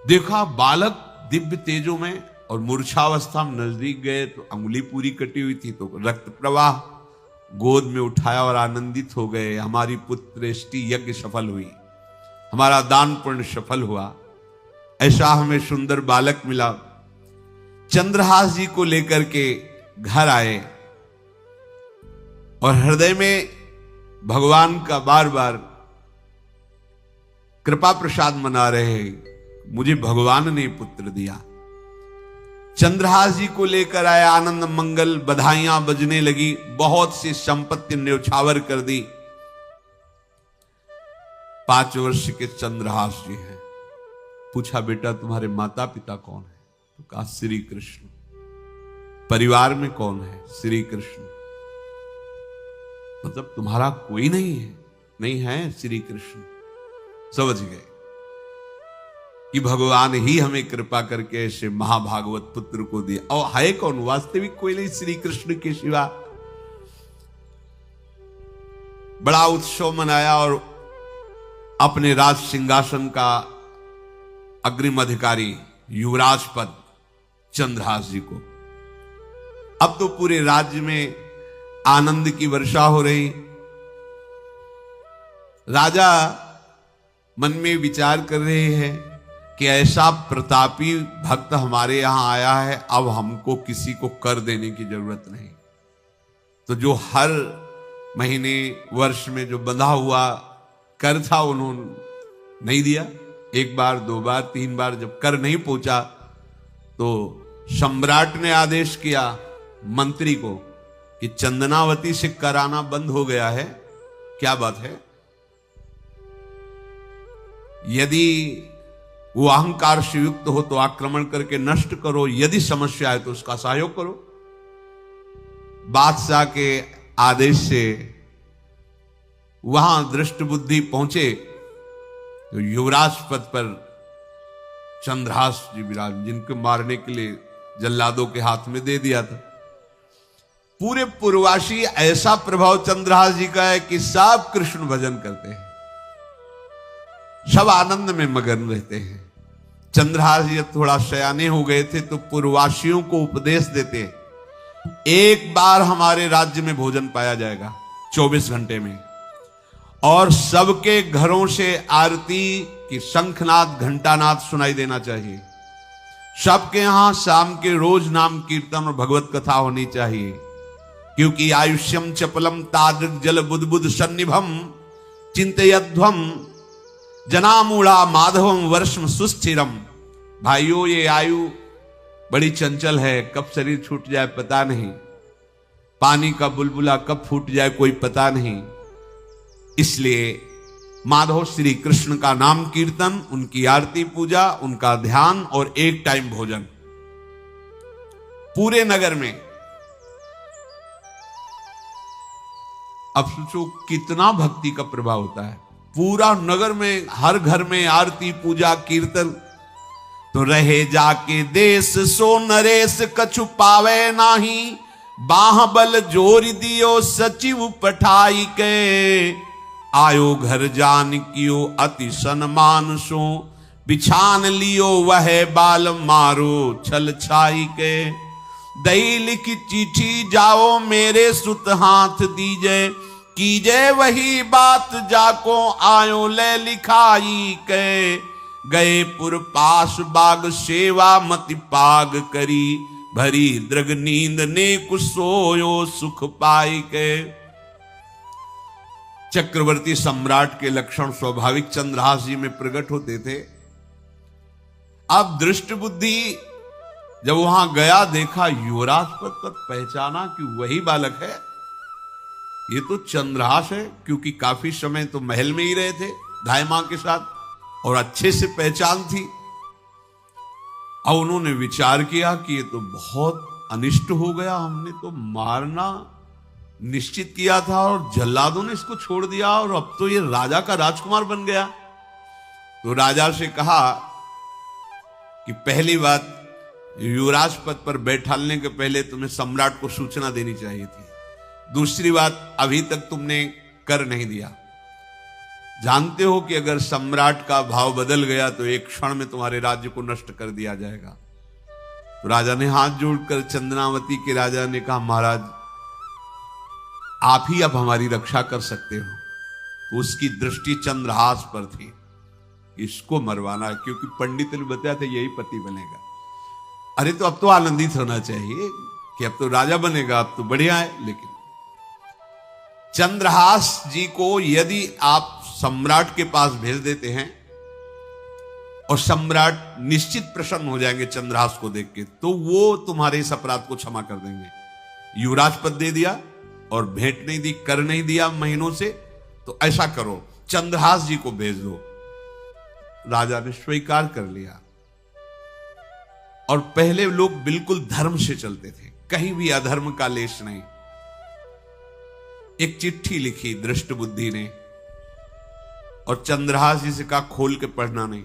देखा बालक दिव्य तेजों में, और मूर्छावस्था में नजदीक गए तो अंगुली पूरी कटी हुई थी, तो रक्त प्रवाह, गोद में उठाया और आनंदित हो गए, हमारी पुत्रेष्टि यज्ञ सफल हुई, हमारा दान पुण्य सफल हुआ, ऐसा हमें सुंदर बालक मिला। चंद्रहास जी को लेकर के घर आए और हृदय में भगवान का बार बार कृपा प्रसाद मना रहे हैं, मुझे भगवान ने पुत्र दिया। चंद्रहास जी को लेकर आए, आनंद मंगल बधाइयां बजने लगी, बहुत सी संपत्ति न्यौछावर कर दी। 5 वर्ष के चंद्रहास जी हैं। पूछा बेटा तुम्हारे माता पिता कौन है? तो कहा श्री कृष्ण। परिवार में कौन है? श्री कृष्ण। मतलब तुम्हारा कोई नहीं है? नहीं है, श्री कृष्ण। समझ गए कि भगवान ही हमें कृपा करके ऐसे महाभागवत पुत्र को दिया। और है कौन? वास्तविक कोई नहीं श्री कृष्ण के सिवा। बड़ा उत्सव मनाया और अपने राज सिंहासन का अग्रिम अधिकारी युवराज पद चंद्रहास जी को। अब तो पूरे राज्य में आनंद की वर्षा हो रही। राजा मन में विचार कर रहे हैं कि ऐसा प्रतापी भक्त हमारे यहां आया है, अब हमको किसी को कर देने की जरूरत नहीं। तो जो हर महीने वर्ष में जो बंधा हुआ कर था उन्होंने नहीं दिया। 1 बार 2 बार 3 बार जब कर नहीं पहुंचा तो सम्राट ने आदेश किया मंत्री को कि चंदनावती से कराना बंद हो गया है। क्या बात है? यदि वो अहंकार से युक्त हो तो आक्रमण करके नष्ट करो, यदि समस्या है तो उसका सहयोग करो। बादशाह के आदेश से वहां दृष्ट बुद्धि पहुंचे तो युवराज पद पर चंद्रहास जी विराज, जिनको मारने के लिए जल्लादों के हाथ में दे दिया था। पूरे पूर्वासी ऐसा प्रभाव चंद्रहास जी का है कि सब कृष्ण भजन करते हैं, सब आनंद में मगन रहते हैं। चंद्रहास जी थोड़ा सयाने हो गए थे तो पूर्ववासियों को उपदेश देते, 1 बार हमारे राज्य में भोजन पाया जाएगा 24 घंटे में, और सबके घरों से आरती की शंखनाद घंटानाद सुनाई देना चाहिए। सबके यहां शाम के रोज नाम कीर्तन और भगवत कथा होनी चाहिए, क्योंकि आयुष्यम चपलम तादृक जल बुद्बुद सन्निभम चिंतयध्वम जनामूढ़ा माधवम वर्षम सुस्थिरम। भाइयों, ये आयु बड़ी चंचल है, कब शरीर छूट जाए पता नहीं, पानी का बुलबुला कब फूट जाए कोई पता नहीं। इसलिए माधव श्री कृष्ण का नाम कीर्तन, उनकी आरती पूजा, उनका ध्यान और 1 टाइम भोजन पूरे नगर में। अब सोचो कितना भक्ति का प्रभाव होता है। पूरा नगर में हर घर में आरती पूजा कीर्तन। तो रहे जाके देश सो नरेश कछु पावे नाही, बाह बल जोर दियो सचिव पठाई के, आयो घर जान कियो अति सन्मान सो, बिछान लियो वह बाल मारो छल छाई के, दई लिखी चिट्ठी जाओ मेरे सुत हाथ दीजे, कीजे वही बात जाको आयो ले लिखाई के, गए पुर पास बाग सेवा मति पाग करी, भरी दृग नींद ने कुसोयो सुख पाई के। चक्रवर्ती सम्राट के लक्षण स्वाभाविक चंद्रहास जी में प्रकट होते थे। अब दृष्ट बुद्धि जब वहां गया, देखा युवराज पद पर, पहचाना कि वही बालक है। ये तो चंद्रहास है, क्योंकि काफी समय तो महल में ही रहे थे धाय मां के साथ और अच्छे से पहचान थी। अब उन्होंने विचार किया कि ये तो बहुत अनिष्ट हो गया, हमने तो मारना निश्चित किया था और जल्लादों ने इसको छोड़ दिया और अब तो ये राजा का राजकुमार बन गया। तो राजा से कहा कि पहली बात, युवराज पद पर बैठालने के पहले तुम्हें सम्राट को सूचना देनी चाहिए थी। दूसरी बात, अभी तक तुमने कर नहीं दिया। जानते हो कि अगर सम्राट का भाव बदल गया तो एक क्षण में तुम्हारे राज्य को नष्ट कर दिया जाएगा। तो राजा ने हाथ जोड़कर चंद्रावती के राजा ने कहा, महाराज आप ही अब हमारी रक्षा कर सकते हो। तो उसकी दृष्टि चंद्रहास पर थी, इसको मरवाना है, क्योंकि पंडित ने बताया था यही पति बनेगा। अरे तो अब तो आनंदित होना चाहिए कि अब तो राजा बनेगा, अब तो बढ़िया है। लेकिन चंद्रहास जी को यदि आप सम्राट के पास भेज देते हैं और सम्राट निश्चित प्रसन्न हो जाएंगे चंद्रहास को देख के, तो वो तुम्हारे इस अपराध को क्षमा कर देंगे। युवराज पद दे दिया और भेंट नहीं दी, कर नहीं दिया महीनों से, तो ऐसा करो चंद्रहास जी को भेज दो। राजा ने स्वीकार कर लिया। और पहले लोग बिल्कुल धर्म से चलते थे, कहीं भी अधर्म का लेश नहीं। एक चिट्ठी लिखी दृष्ट बुद्धि ने और चंद्रहास जी से कहा खोल के पढ़ना नहीं,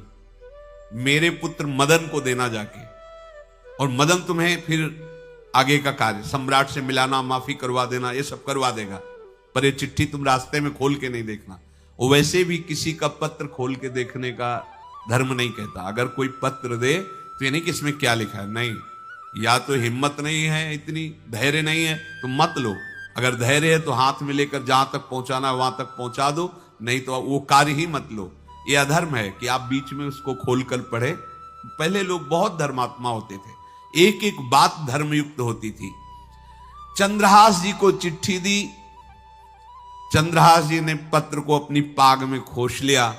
मेरे पुत्र मदन को देना जाके, और मदन तुम्हें फिर आगे का कार्य सम्राट से मिलाना, माफी करवा देना, ये सब करवा देगा। पर ये चिट्ठी तुम रास्ते में खोल के नहीं देखना। और वैसे भी किसी का पत्र खोल के देखने का धर्म नहीं कहता। अगर कोई पत्र दे तो ये नहीं कि इसमें क्या लिखा है, नहीं, या तो हिम्मत नहीं है, इतनी धैर्य नहीं है तो मत लो। अगर धैर्य है तो हाथ में लेकर जहां तक पहुंचाना वहां तक पहुंचा दो, नहीं तो वो कार्य ही मत लो। ये अधर्म है कि आप बीच में उसको खोलकर पढ़े। पहले लोग बहुत धर्मात्मा होते थे, एक एक बात धर्मयुक्त होती थी। चंद्रहास जी को चिट्ठी दी, चंद्रहास जी ने पत्र को अपनी पाग में खोस लिया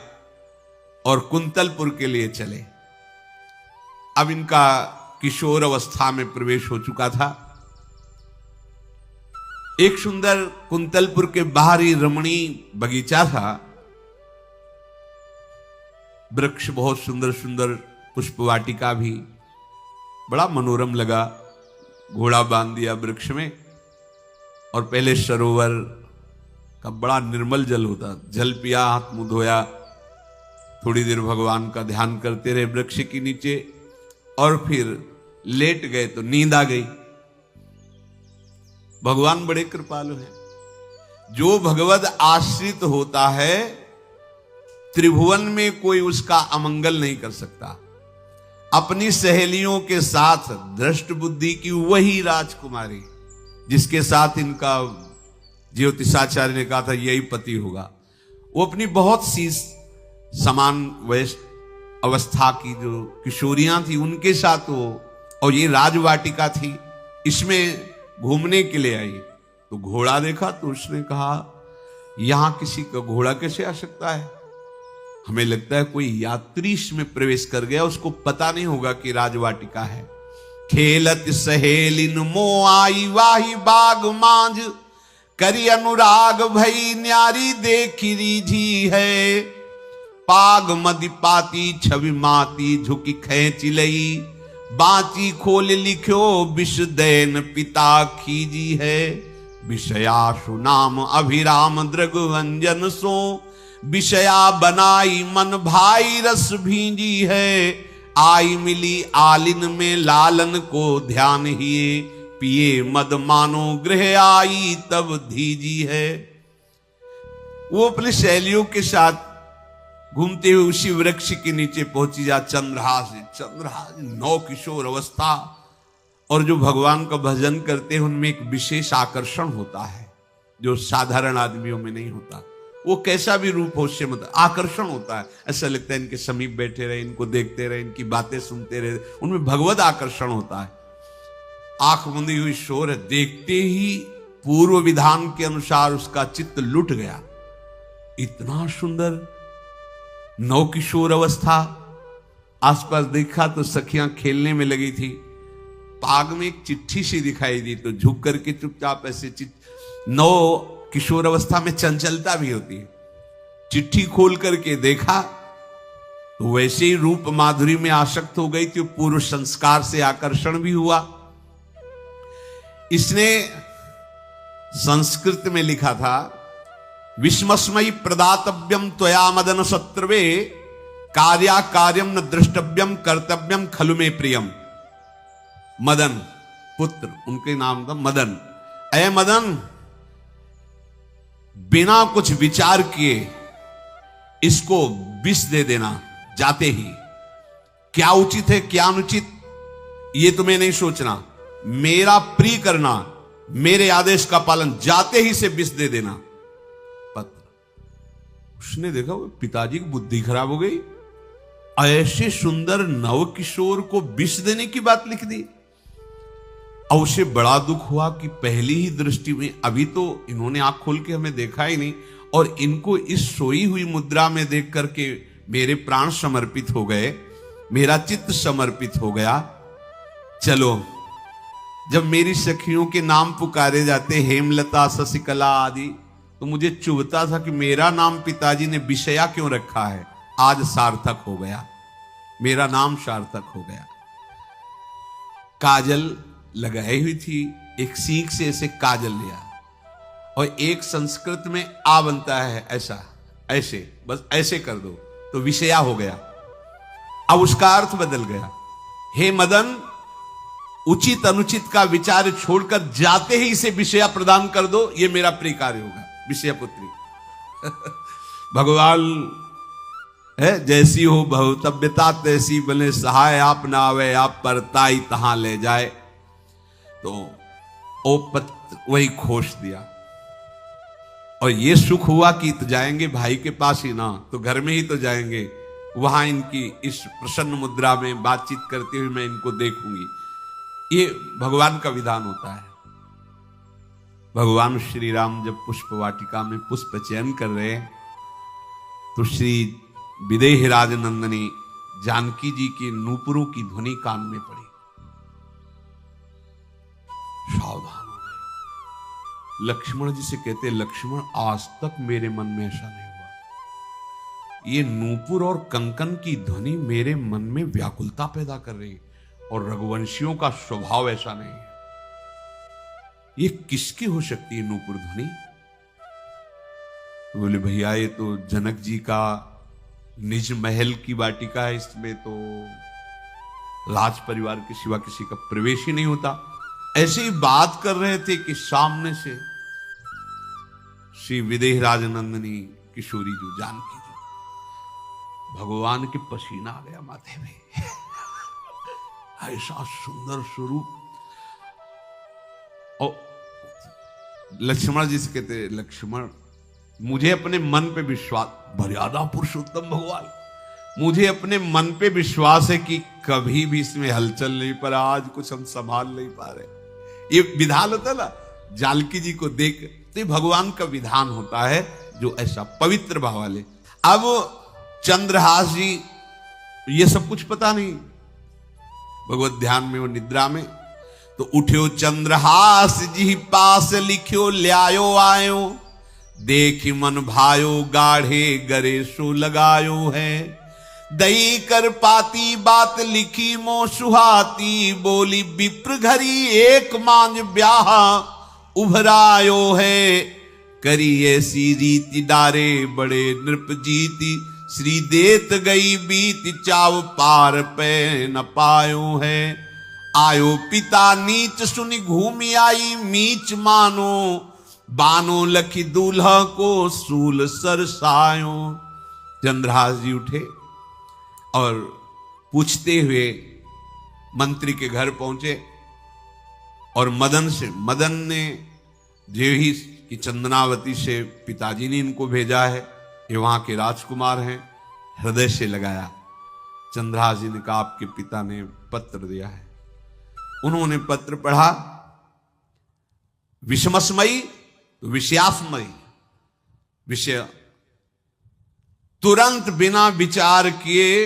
और कुंतलपुर के लिए चले। अब इनका किशोर अवस्था में प्रवेश हो चुका था। एक सुंदर कुंतलपुर के बाहरी रमणीय बगीचा था, वृक्ष बहुत सुंदर सुंदर, पुष्प वाटिका भी बड़ा मनोरम लगा। घोड़ा बांध दिया वृक्ष में और पहले सरोवर का बड़ा निर्मल जल होता, जल पिया, हाथ मुंह धोया, थोड़ी देर भगवान का ध्यान करते रहे वृक्ष के नीचे और फिर लेट गए तो नींद आ गई। भगवान बड़े कृपालु हैं। जो भगवद आश्रित होता है त्रिभुवन में कोई उसका अमंगल नहीं कर सकता। अपनी सहेलियों के साथ दृष्ट बुद्धि की वही राजकुमारी जिसके साथ इनका ज्योतिषाचार्य ने कहा था यही पति होगा, वो अपनी बहुत सी समान वयस्क अवस्था की जो किशोरियां थी उनके साथ वो, और ये राजवाटिका थी, इसमें घूमने के लिए आई। तो घोड़ा देखा तो उसने कहा यहां किसी का घोड़ा कैसे आ सकता है? हमें लगता है कोई यात्री इसमें प्रवेश कर गया, उसको पता नहीं होगा कि राजवाटिका है। खेलत सहेलिन मो आई वाही बाग मांझ, करी अनुराग भई न्यारी देखी रीझी है। पाग मदि पाती छवि माती झुकी खेच लई, बाची खोल लिख्यो विष दैन पिता खीजी है। विषयाशु नाम अभिराम दृग अंजन सो, विषया बनाई मन भाई रस भींजी है। आई मिली आलिन में लालन को ध्यान हिए, पिए मद मानो गृह आई तब धीजी है। वो अपने सहेलियों के साथ घूमते हुए उसी वृक्ष के नीचे पहुंची जा चंद्रहास नौ किशोर अवस्था, और जो भगवान का भजन करते हैं उनमें एक विशेष आकर्षण होता है जो साधारण आदमियों में नहीं होता। वो कैसा भी रूप हो उससे मतलब आकर्षण होता है। ऐसा लगता है इनके समीप बैठे रहे, इनको देखते रहे, इनकी बातें सुनते रहे, उनमें भगवत आकर्षण होता है। आंख मुंदी हुई शोर है, देखते ही पूर्व विधान के अनुसार उसका चित्त लुट गया। इतना सुंदर नौ किशोर अवस्था, आसपास देखा तो सखियां खेलने में लगी थी। पाग में एक चिट्ठी सी दिखाई दी तो झुक करके चुपचाप ऐसे नौ किशोर अवस्था में चंचलता भी होती है। चिट्ठी खोल करके देखा तो वैसे ही रूप माधुरी में आसक्त हो गई थी, पूर्व संस्कार से आकर्षण भी हुआ। इसने संस्कृत में लिखा था, विस्मस्मयी प्रदातव्यम त्वया मदन शत्रुवे कार्या कार्यम न दृष्टव्यम कर्तव्यम खलु में प्रियम। मदन पुत्र, उनके नाम था मदन। अय मदन, बिना कुछ विचार किए इसको विष दे देना जाते ही। क्या उचित है क्या अनुचित ये तुम्हें नहीं सोचना, मेरा प्रिय करना, मेरे आदेश का पालन, जाते ही से विष दे देना। पत्र उसने देखा पिताजी की बुद्धि खराब हो गई, ऐसे सुंदर नव किशोर को विष देने की बात लिख दी। और उसे बड़ा दुख हुआ कि पहली ही दृष्टि में, अभी तो इन्होंने आंख खोल के हमें देखा ही नहीं, और इनको इस सोई हुई मुद्रा में देख करके मेरे प्राण समर्पित हो गए, मेरा चित्त समर्पित हो गया। चलो, जब मेरी सखियों के नाम पुकारे जाते, हेमलता शशिकला आदि, तो मुझे चुभता था कि मेरा नाम पिताजी ने विषया क्यों रखा है। आज सार्थक हो गया, मेरा नाम सार्थक हो गया। काजल लगाई हुई थी, एक सीख से ऐसे काजल लिया, और एक संस्कृत में आ बनता है ऐसा, ऐसे, बस ऐसे कर दो तो विषया हो गया। अब उसका अर्थ बदल गया, हे मदन, उचित अनुचित का विचार छोड़कर जाते ही इसे विषया प्रदान कर दो, ये मेरा प्रिय कार्य होगा। विषया पुत्री भगवान है, जैसी हो भवतव्यता तैसी बने सहाय, आप ना आवे आप परताई तहां ले जाए। तो ओ पत्र वही खोस दिया, और ये सुख हुआ कि तो जाएंगे भाई के पास ही ना, तो घर में ही तो जाएंगे, वहां इनकी इस प्रसन्न मुद्रा में बातचीत करते हुए मैं इनको देखूंगी। ये भगवान का विधान होता है। भगवान श्री राम जब पुष्प वाटिका में पुष्प चयन कर रहे हैं, तो श्री विदेह राजनंदनी जानकी जी की नूपुरों की ध्वनि कान में पड़ी। सावधान हो गए। लक्ष्मण जी से कहते, लक्ष्मण, आज तक मेरे मन में ऐसा नहीं हुआ, ये नूपुर और कंकन की ध्वनि मेरे मन में व्याकुलता पैदा कर रही, और रघुवंशियों का स्वभाव ऐसा नहीं है। ये किसकी हो सकती है नूपुर ध्वनि? बोले, भैया ये तो जनक जी का निज महल की वाटिका है, इसमें तो राज परिवार के सिवा किसी का प्रवेश ही नहीं होता। ऐसे ही बात कर रहे थे कि सामने से श्री विदेह राजनंदनी किशोरी जी जानकी जी, भगवान के पसीना आ गया माथे में ऐसा सुंदर स्वरूप। और लक्ष्मण जी से कहते, लक्ष्मण, मुझे अपने मन पे विश्वास, मर्यादा पुरुषोत्तम भगवान, मुझे अपने मन पे विश्वास है कि कभी भी इसमें हलचल नहीं, पर आज कुछ हम संभाल नहीं पा रहे। ये विधान होता है ना, जानकी जी को देख, तो ये भगवान का विधान होता है जो ऐसा पवित्र भाव वाले। अब चंद्रहास जी, ये सब कुछ पता नहीं, भगवत ध्यान में वो निद्रा में, तो उठ्यो चंद्रहास जी पास लिख्यो ल्यायो आयो, देखी मन भायो गाढ़े गरे सो लगायो है। दई कर पाती बात लिखी मो सुहाती, बोली विप्र घरी एक मांझ ब्याह उभरायो है। करी ऐसी रीति डारे बड़े नृप जीती, श्री देत गई बीत चाव पार पे न पायो है। आयो पिता नीच सुनी घूमी आई मीच मानो, बानो लखी दूल्हा को सूल सरसायो। चंद्रहास जी उठे और पूछते हुए मंत्री के घर पहुंचे, और मदन ने जो ही कि चंदनावती से पिताजी ने इनको भेजा है, ये वहां के राजकुमार हैं, हृदय से लगाया। चंद्रहास जी ने कहा, आपके पिता ने पत्र दिया है। उन्होंने पत्र पढ़ा, विषमस्मयी तो विषयास्मयी, विषय तुरंत बिना विचार किए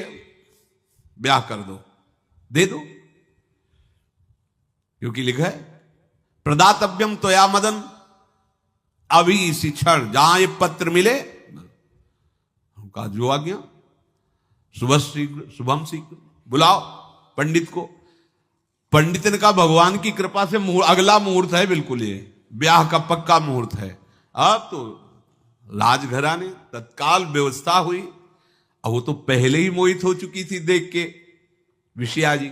ब्याह कर दो, दे दो, क्योंकि लिखा है प्रदातव्यम त्वया मदन, अभी इसी क्षण जहां ये पत्र मिले, कहा जो आ गया, सुबह शीघ्र शुभम शीघ्र, बुलाओ पंडित को। पंडित ने कहा भगवान की कृपा से अगला मुहूर्त है, बिल्कुल ये ब्याह का पक्का मुहूर्त है। अब तो राजघराने तत्काल व्यवस्था हुई। अब वो तो पहले ही मोहित हो चुकी थी देख के विषया जी।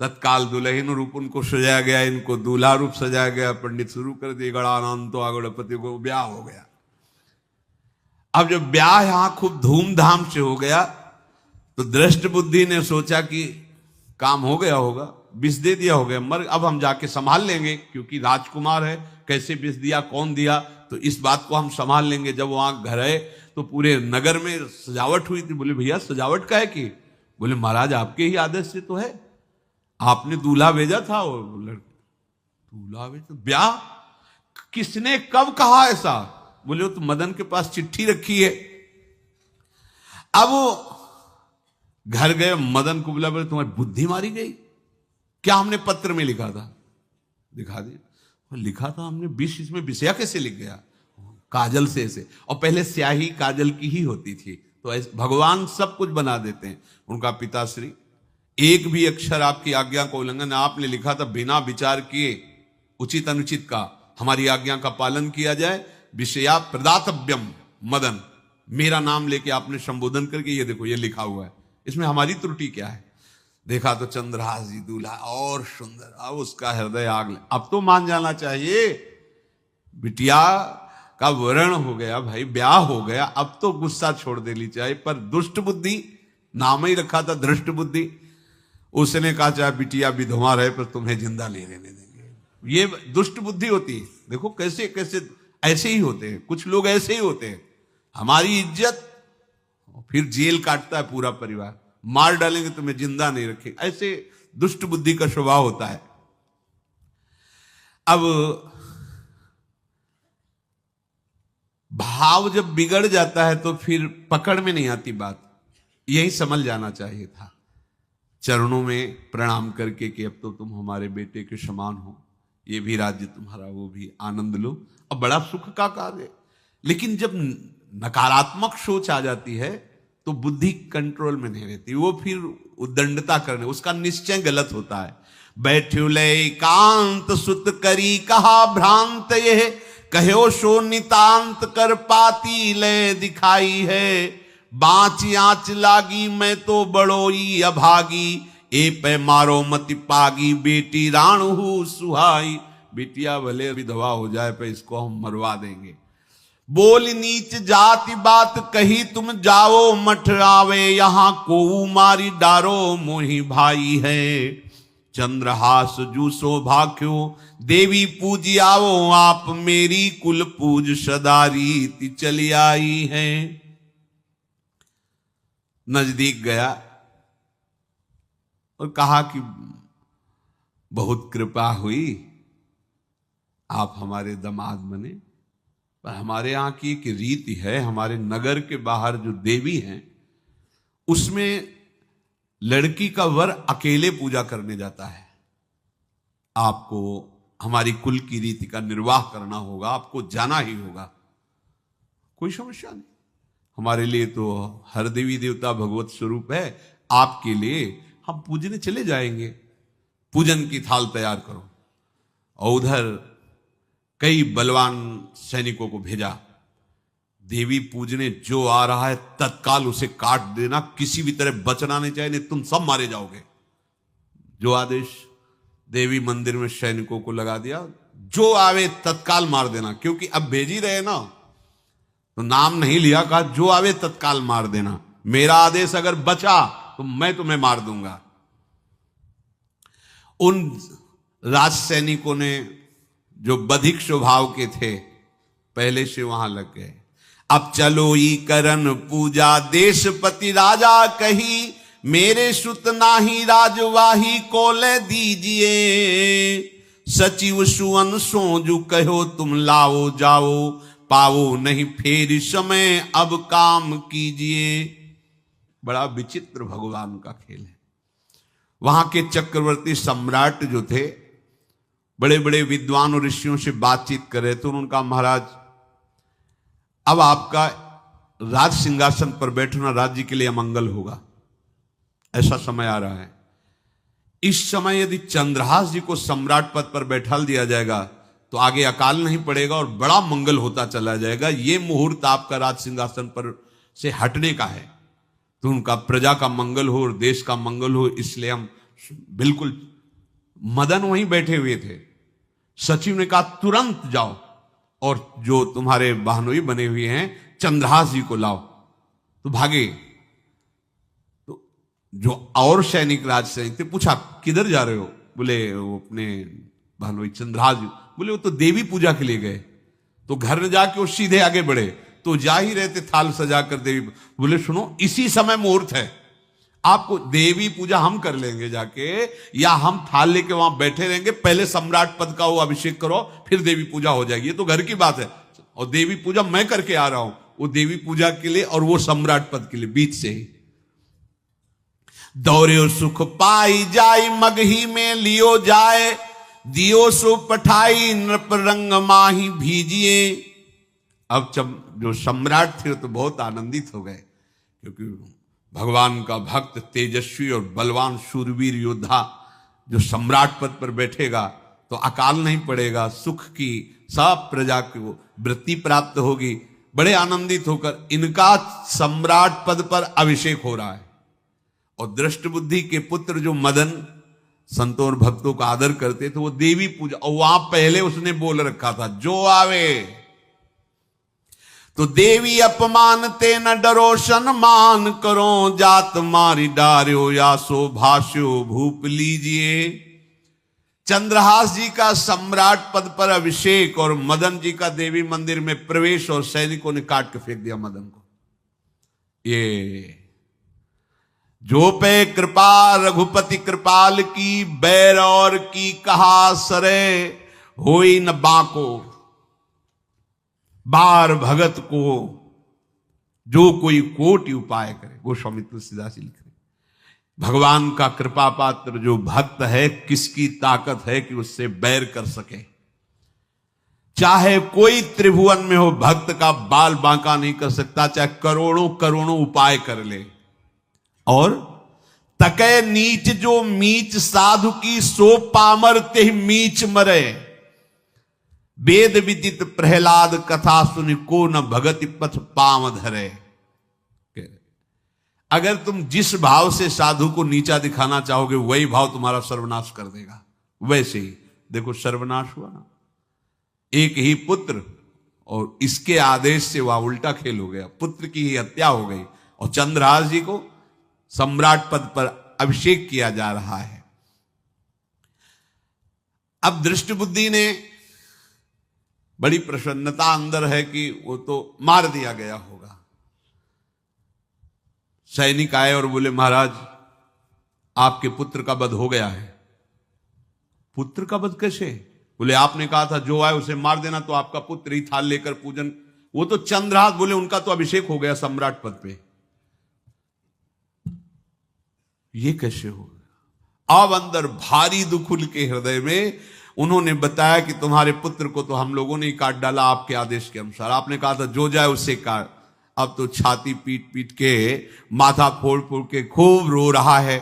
तत्काल दुल्हन रूप उनको सजाया गया, इनको दूल्हा रूप सजाया गया। पंडित शुरू कर दिए गणानंद तो गणपति को, ब्याह हो गया। अब जब ब्याह यहां खूब धूमधाम से हो गया तो दृष्ट बुद्धि ने सोचा कि काम हो गया होगा, विष दे दिया होगा, मर अब हम जाके संभाल लेंगे, क्योंकि राजकुमार है, कैसे विष दिया, कौन दिया, तो इस बात को हम संभाल लेंगे। जब वहां घर है तो पूरे नगर में सजावट हुई थी। बोले भैया सजावट का है कि? बोले महाराज आपके ही आदेश से तो है, आपने दूल्हा भेजा था। और दूल्हा भेजा, ब्याह किसने कब कहा ऐसा? बोले वो तो मदन के पास चिट्ठी रखी है। अब वो घर गए, मदन को बोला, बोले तुम्हारी बुद्धि मारी गई क्या? हमने पत्र में लिखा था। दिखा दिया, लिखा था हमने विष, इसमें विषया कैसे लिख गया? काजल से ऐसे, और पहले स्याही काजल की ही होती थी, तो भगवान सब कुछ बना देते हैं। उनका पिताश्री एक भी अक्षर आपकी आज्ञा को उल्लंघन, आपने लिखा था बिना विचार किए उचित अनुचित का हमारी आज्ञा का पालन किया जाए। विषया प्रदातव्यम मदन, मेरा नाम लेके आपने संबोधन करके ये देखो ये लिखा हुआ है, इसमें हमारी त्रुटि क्या है? देखा तो चंद्रहास जी दूल्हा और सुंदर। अब उसका हृदय आग ले। अब तो मान जाना चाहिए बिटिया का वरण हो गया भाई, ब्याह हो गया, अब तो गुस्सा छोड़ देनी चाहिए। पर दुष्ट बुद्धि, नाम ही रखा था धृष्ट बुद्धि, उसने कहा चाहे बिटिया विधवा रहे पर तुम्हें जिंदा नहीं रहने देंगे। ये दुष्ट बुद्धि होती है। देखो कैसे कैसे ऐसे ही होते हैं कुछ लोग, ऐसे ही होते हैं। हमारी इज्जत, फिर जेल काटता है पूरा परिवार, मार डालेंगे तुम्हें जिंदा नहीं रखेंगे, ऐसे दुष्ट बुद्धि का स्वभाव होता है। अब भाव जब बिगड़ जाता है तो फिर पकड़ में नहीं आती बात, यही समझ जाना चाहिए था। चरणों में प्रणाम करके कि अब तो तुम हमारे बेटे के समान हो, ये भी राज्य तुम्हारा, वो भी आनंद लो। अब बड़ा सुख का कार्य है। लेकिन जब नकारात्मक सोच आ जाती है तो बुद्धि कंट्रोल में नहीं रहती, वो फिर उद्दंडता करने, उसका निश्चय गलत होता है। बैठ्यो ले कांत सुत करी कहा भ्रांत, ये कहो सो नितांत कर पाती ले दिखाई है। बाँच आँच लागी मैं तो बड़ोई अभागी, ए पे मारो मति पागी, बेटी राणु सुहाई। बेटिया भले विधवा हो जाए पर इसको हम मरवा देंगे। बोल नीच जाति बात कही तुम जाओ मठ आवे, यहां को मारी डारो मोही भाई है। चंद्रहास जू सौभाग्यो देवी पूजी आओ, आप मेरी कुल पूज सदारी ती चली आई है। नजदीक गया और कहा कि बहुत कृपा हुई, आप हमारे दामाद बने, पर हमारे यहाँ की एक रीति है, हमारे नगर के बाहर जो देवी हैं उसमें लड़की का वर अकेले पूजा करने जाता है। आपको हमारी कुल की रीति का निर्वाह करना होगा, आपको जाना ही होगा। कोई समस्या नहीं, हमारे लिए तो हर देवी देवता भगवत स्वरूप है, आपके लिए हम पूजने चले जाएंगे, पूजन की थाल तैयार करो। और उधर कई बलवान सैनिकों को भेजा, देवी पूजने जो आ रहा है तत्काल उसे काट देना, किसी भी तरह बचना नहीं चाहिए, नहीं तुम सब मारे जाओगे। जो आदेश देवी मंदिर में सैनिकों को लगा दिया, जो आवे तत्काल मार देना, क्योंकि अब भेज ही रहे ना, तो नाम नहीं लिया, कहा जो आवे तत्काल मार देना, मेरा आदेश अगर बचा तो मैं तुम्हें मार दूंगा। उन राज सैनिकों ने जो बधिक स्वभाव के थे पहले से वहां लग गए। अब चलो ई करन पूजा देशपति राजा कही, मेरे सुत नाही राजवाही को ले दीजिए। सचिव सुवन सोजू कहो तुम लाओ जाओ, पाओ नहीं फेर समय अब काम कीजिए। बड़ा विचित्र भगवान का खेल है। वहां के चक्रवर्ती सम्राट जो थे बड़े बड़े विद्वान और ऋषियों से बातचीत कर रहे थे। उन्होंने कहा महाराज अब आपका राज सिंहासन पर बैठना राज्य के लिए अमंगल होगा, ऐसा समय आ रहा है। इस समय यदि चंद्रहास जी को सम्राट पद पर बैठाल दिया जाएगा तो आगे अकाल नहीं पड़ेगा और बड़ा मंगल होता चला जाएगा। ये मुहूर्त आपका राज सिंहासन पर से हटने का है, तो उनका प्रजा का मंगल हो और देश का मंगल हो, इसलिए हम बिल्कुल। मदन वहीं बैठे हुए थे। सचिव ने कहा तुरंत जाओ और जो तुम्हारे बहनोई बने हुए हैं चंद्रहास जी को लाओ। तो भागे। तो जो और सैनिक राज सैनिक थे पूछा किधर जा रहे हो? बोले वो अपने बहनोई चंद्रहास जी। बोले वो तो देवी पूजा के लिए गए। तो घर में जाके वो सीधे आगे बढ़े तो जा ही रहे थे थाल सजाकर देवी। बोले सुनो इसी समय मुहूर्त है, आपको देवी पूजा हम कर लेंगे जाके, या हम थाल लेके वहां बैठे रहेंगे, पहले सम्राट पद का वो अभिषेक करो फिर देवी पूजा हो जाएगी। ये तो घर की बात है और देवी पूजा मैं करके आ रहा हूं, वो देवी पूजा के लिए और वो सम्राट पद के लिए बीच से ही। दौरे सुख पाई जाई मगही में लियो जाए, दियो सो पठाई नृप रंग माही भीजिए। अब जब जो सम्राट थे तो बहुत आनंदित हो गए, क्योंकि भगवान का भक्त तेजस्वी और बलवान शूरवीर योद्धा जो सम्राट पद पर बैठेगा तो अकाल नहीं पड़ेगा, सुख की सब प्रजा को वृत्ति प्राप्त होगी। बड़े आनंदित होकर इनका सम्राट पद पर अभिषेक हो रहा है। और दृष्ट बुद्धि के पुत्र जो मदन संतों और भक्तों का आदर करते थे, वो देवी पूजा, और वहां पहले उसने बोल रखा था जो आवे तो देवी अपमान ते न डरो सम्मान करो, जात मारी डार्यो या सो भाष्यो भूप लीजिए। चंद्रहास जी का सम्राट पद पर अभिषेक और मदन जी का देवी मंदिर में प्रवेश, और सैनिकों ने काट के फेंक दिया मदन को। ये जो पे कृपा रघुपति कृपाल की, बैर और की कहा सरे होई न बाको। बार भगत को जो कोई कोटि उपाय करे, गोस्वामी तुलसीदास जी लिख रहे, भगवान का कृपा पात्र जो भक्त है किसकी ताकत है कि उससे बैर कर सके। चाहे कोई त्रिभुवन में हो, भक्त का बाल बांका नहीं कर सकता, चाहे करोड़ों करोड़ों उपाय कर ले। और तके नीच जो मीच साधु की, सो पामर ते मीच मरे। वेद विदित प्रहलाद कथा सुनि, को न भगति पथ पाम धरे। अगर तुम जिस भाव से साधु को नीचा दिखाना चाहोगे वही भाव तुम्हारा सर्वनाश कर देगा। वैसे ही देखो सर्वनाश हुआ ना, एक ही पुत्र और इसके आदेश से वह उल्टा खेल हो गया, पुत्र की ही हत्या हो गई और चंद्रहास जी को सम्राट पद पर अभिषेक किया जा रहा है। अब दृष्ट बुद्धि ने बड़ी प्रसन्नता अंदर है कि वो तो मार दिया गया होगा। सैनिक आए और बोले महाराज आपके पुत्र का वध हो गया है। पुत्र का वध कैसे? बोले आपने कहा था जो आए उसे मार देना, तो आपका पुत्र ही थाल लेकर पूजन, वो तो चंद्रहास, बोले उनका तो अभिषेक हो गया सम्राट पद पे। ये कैसे हो गया? अब अंदर भारी दुख उनके हृदय में। उन्होंने बताया कि तुम्हारे पुत्र को तो हम लोगों ने ही काट डाला आपके आदेश के अनुसार, आपने कहा था जो जाए उससे काट। अब तो छाती पीट पीट के माथा फोड़ फोड़ के खूब रो रहा है।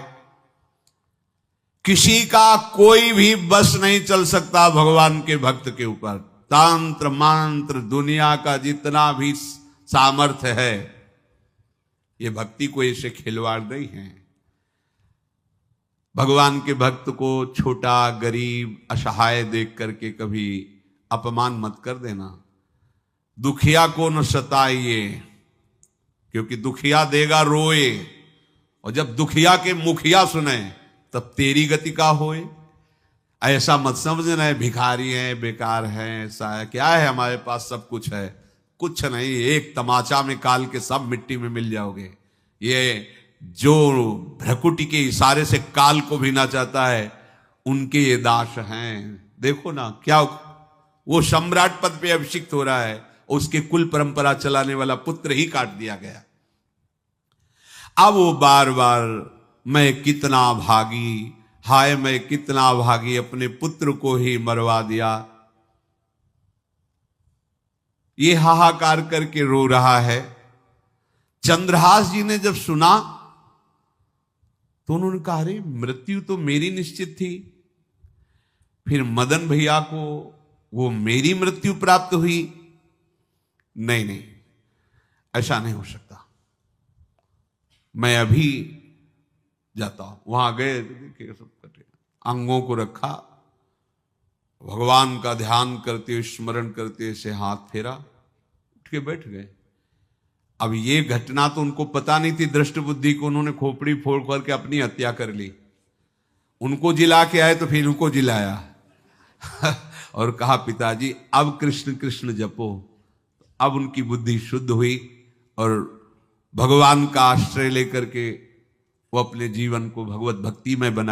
किसी का कोई भी बस नहीं चल सकता भगवान के भक्त के ऊपर। तंत्र मंत्र दुनिया का जितना भी सामर्थ्य है, ये भक्ति को ऐसे खिलवाड़ नहीं है। भगवान के भक्त को छोटा गरीब असहाय देख करके कभी अपमान मत कर देना। दुखिया को न सताइए, क्योंकि दुखिया देगा रोए, और जब दुखिया के मुखिया सुने तब तेरी गति का होए। ऐसा मत समझना है भिखारी हैं बेकार हैं, ऐसा है क्या है हमारे पास सब कुछ है। कुछ नहीं, एक तमाचा में काल के सब मिट्टी में मिल जाओगे। ये जो भ्रकुटी के इशारे से काल को भीना चाहता है उनके ये दास हैं। देखो ना क्या वो सम्राट पद पे अभिषिक्त हो रहा है, उसके कुल परंपरा चलाने वाला पुत्र ही काट दिया गया। अब वो बार बार मैं कितना भागी, हाय मैं कितना भागी, अपने पुत्र को ही मरवा दिया। ये हाहाकार करके रो रहा है। चंद्रहास जी ने जब सुना तो उन्होंने कहा, अरे मृत्यु तो मेरी निश्चित थी, फिर मदन भैया को वो मेरी मृत्यु प्राप्त हुई। नहीं नहीं, ऐसा नहीं हो सकता, मैं अभी जाता हूं। वहां गए, देखिए सब कटे, अंगों को रखा, भगवान का ध्यान करते, स्मरण करते से हाथ फेरा, उठ के बैठ गए। अब ये घटना तो उनको पता नहीं थी, दृष्ट बुद्धि को उन्होंने खोपड़ी फोड़ करके अपनी हत्या कर ली। उनको जिला के आए तो फिर उनको जिलाया और कहा, पिताजी अब कृष्ण कृष्ण जपो। अब उनकी बुद्धि शुद्ध हुई और भगवान का आश्रय लेकर के वो अपने जीवन को भगवत भक्ति में बना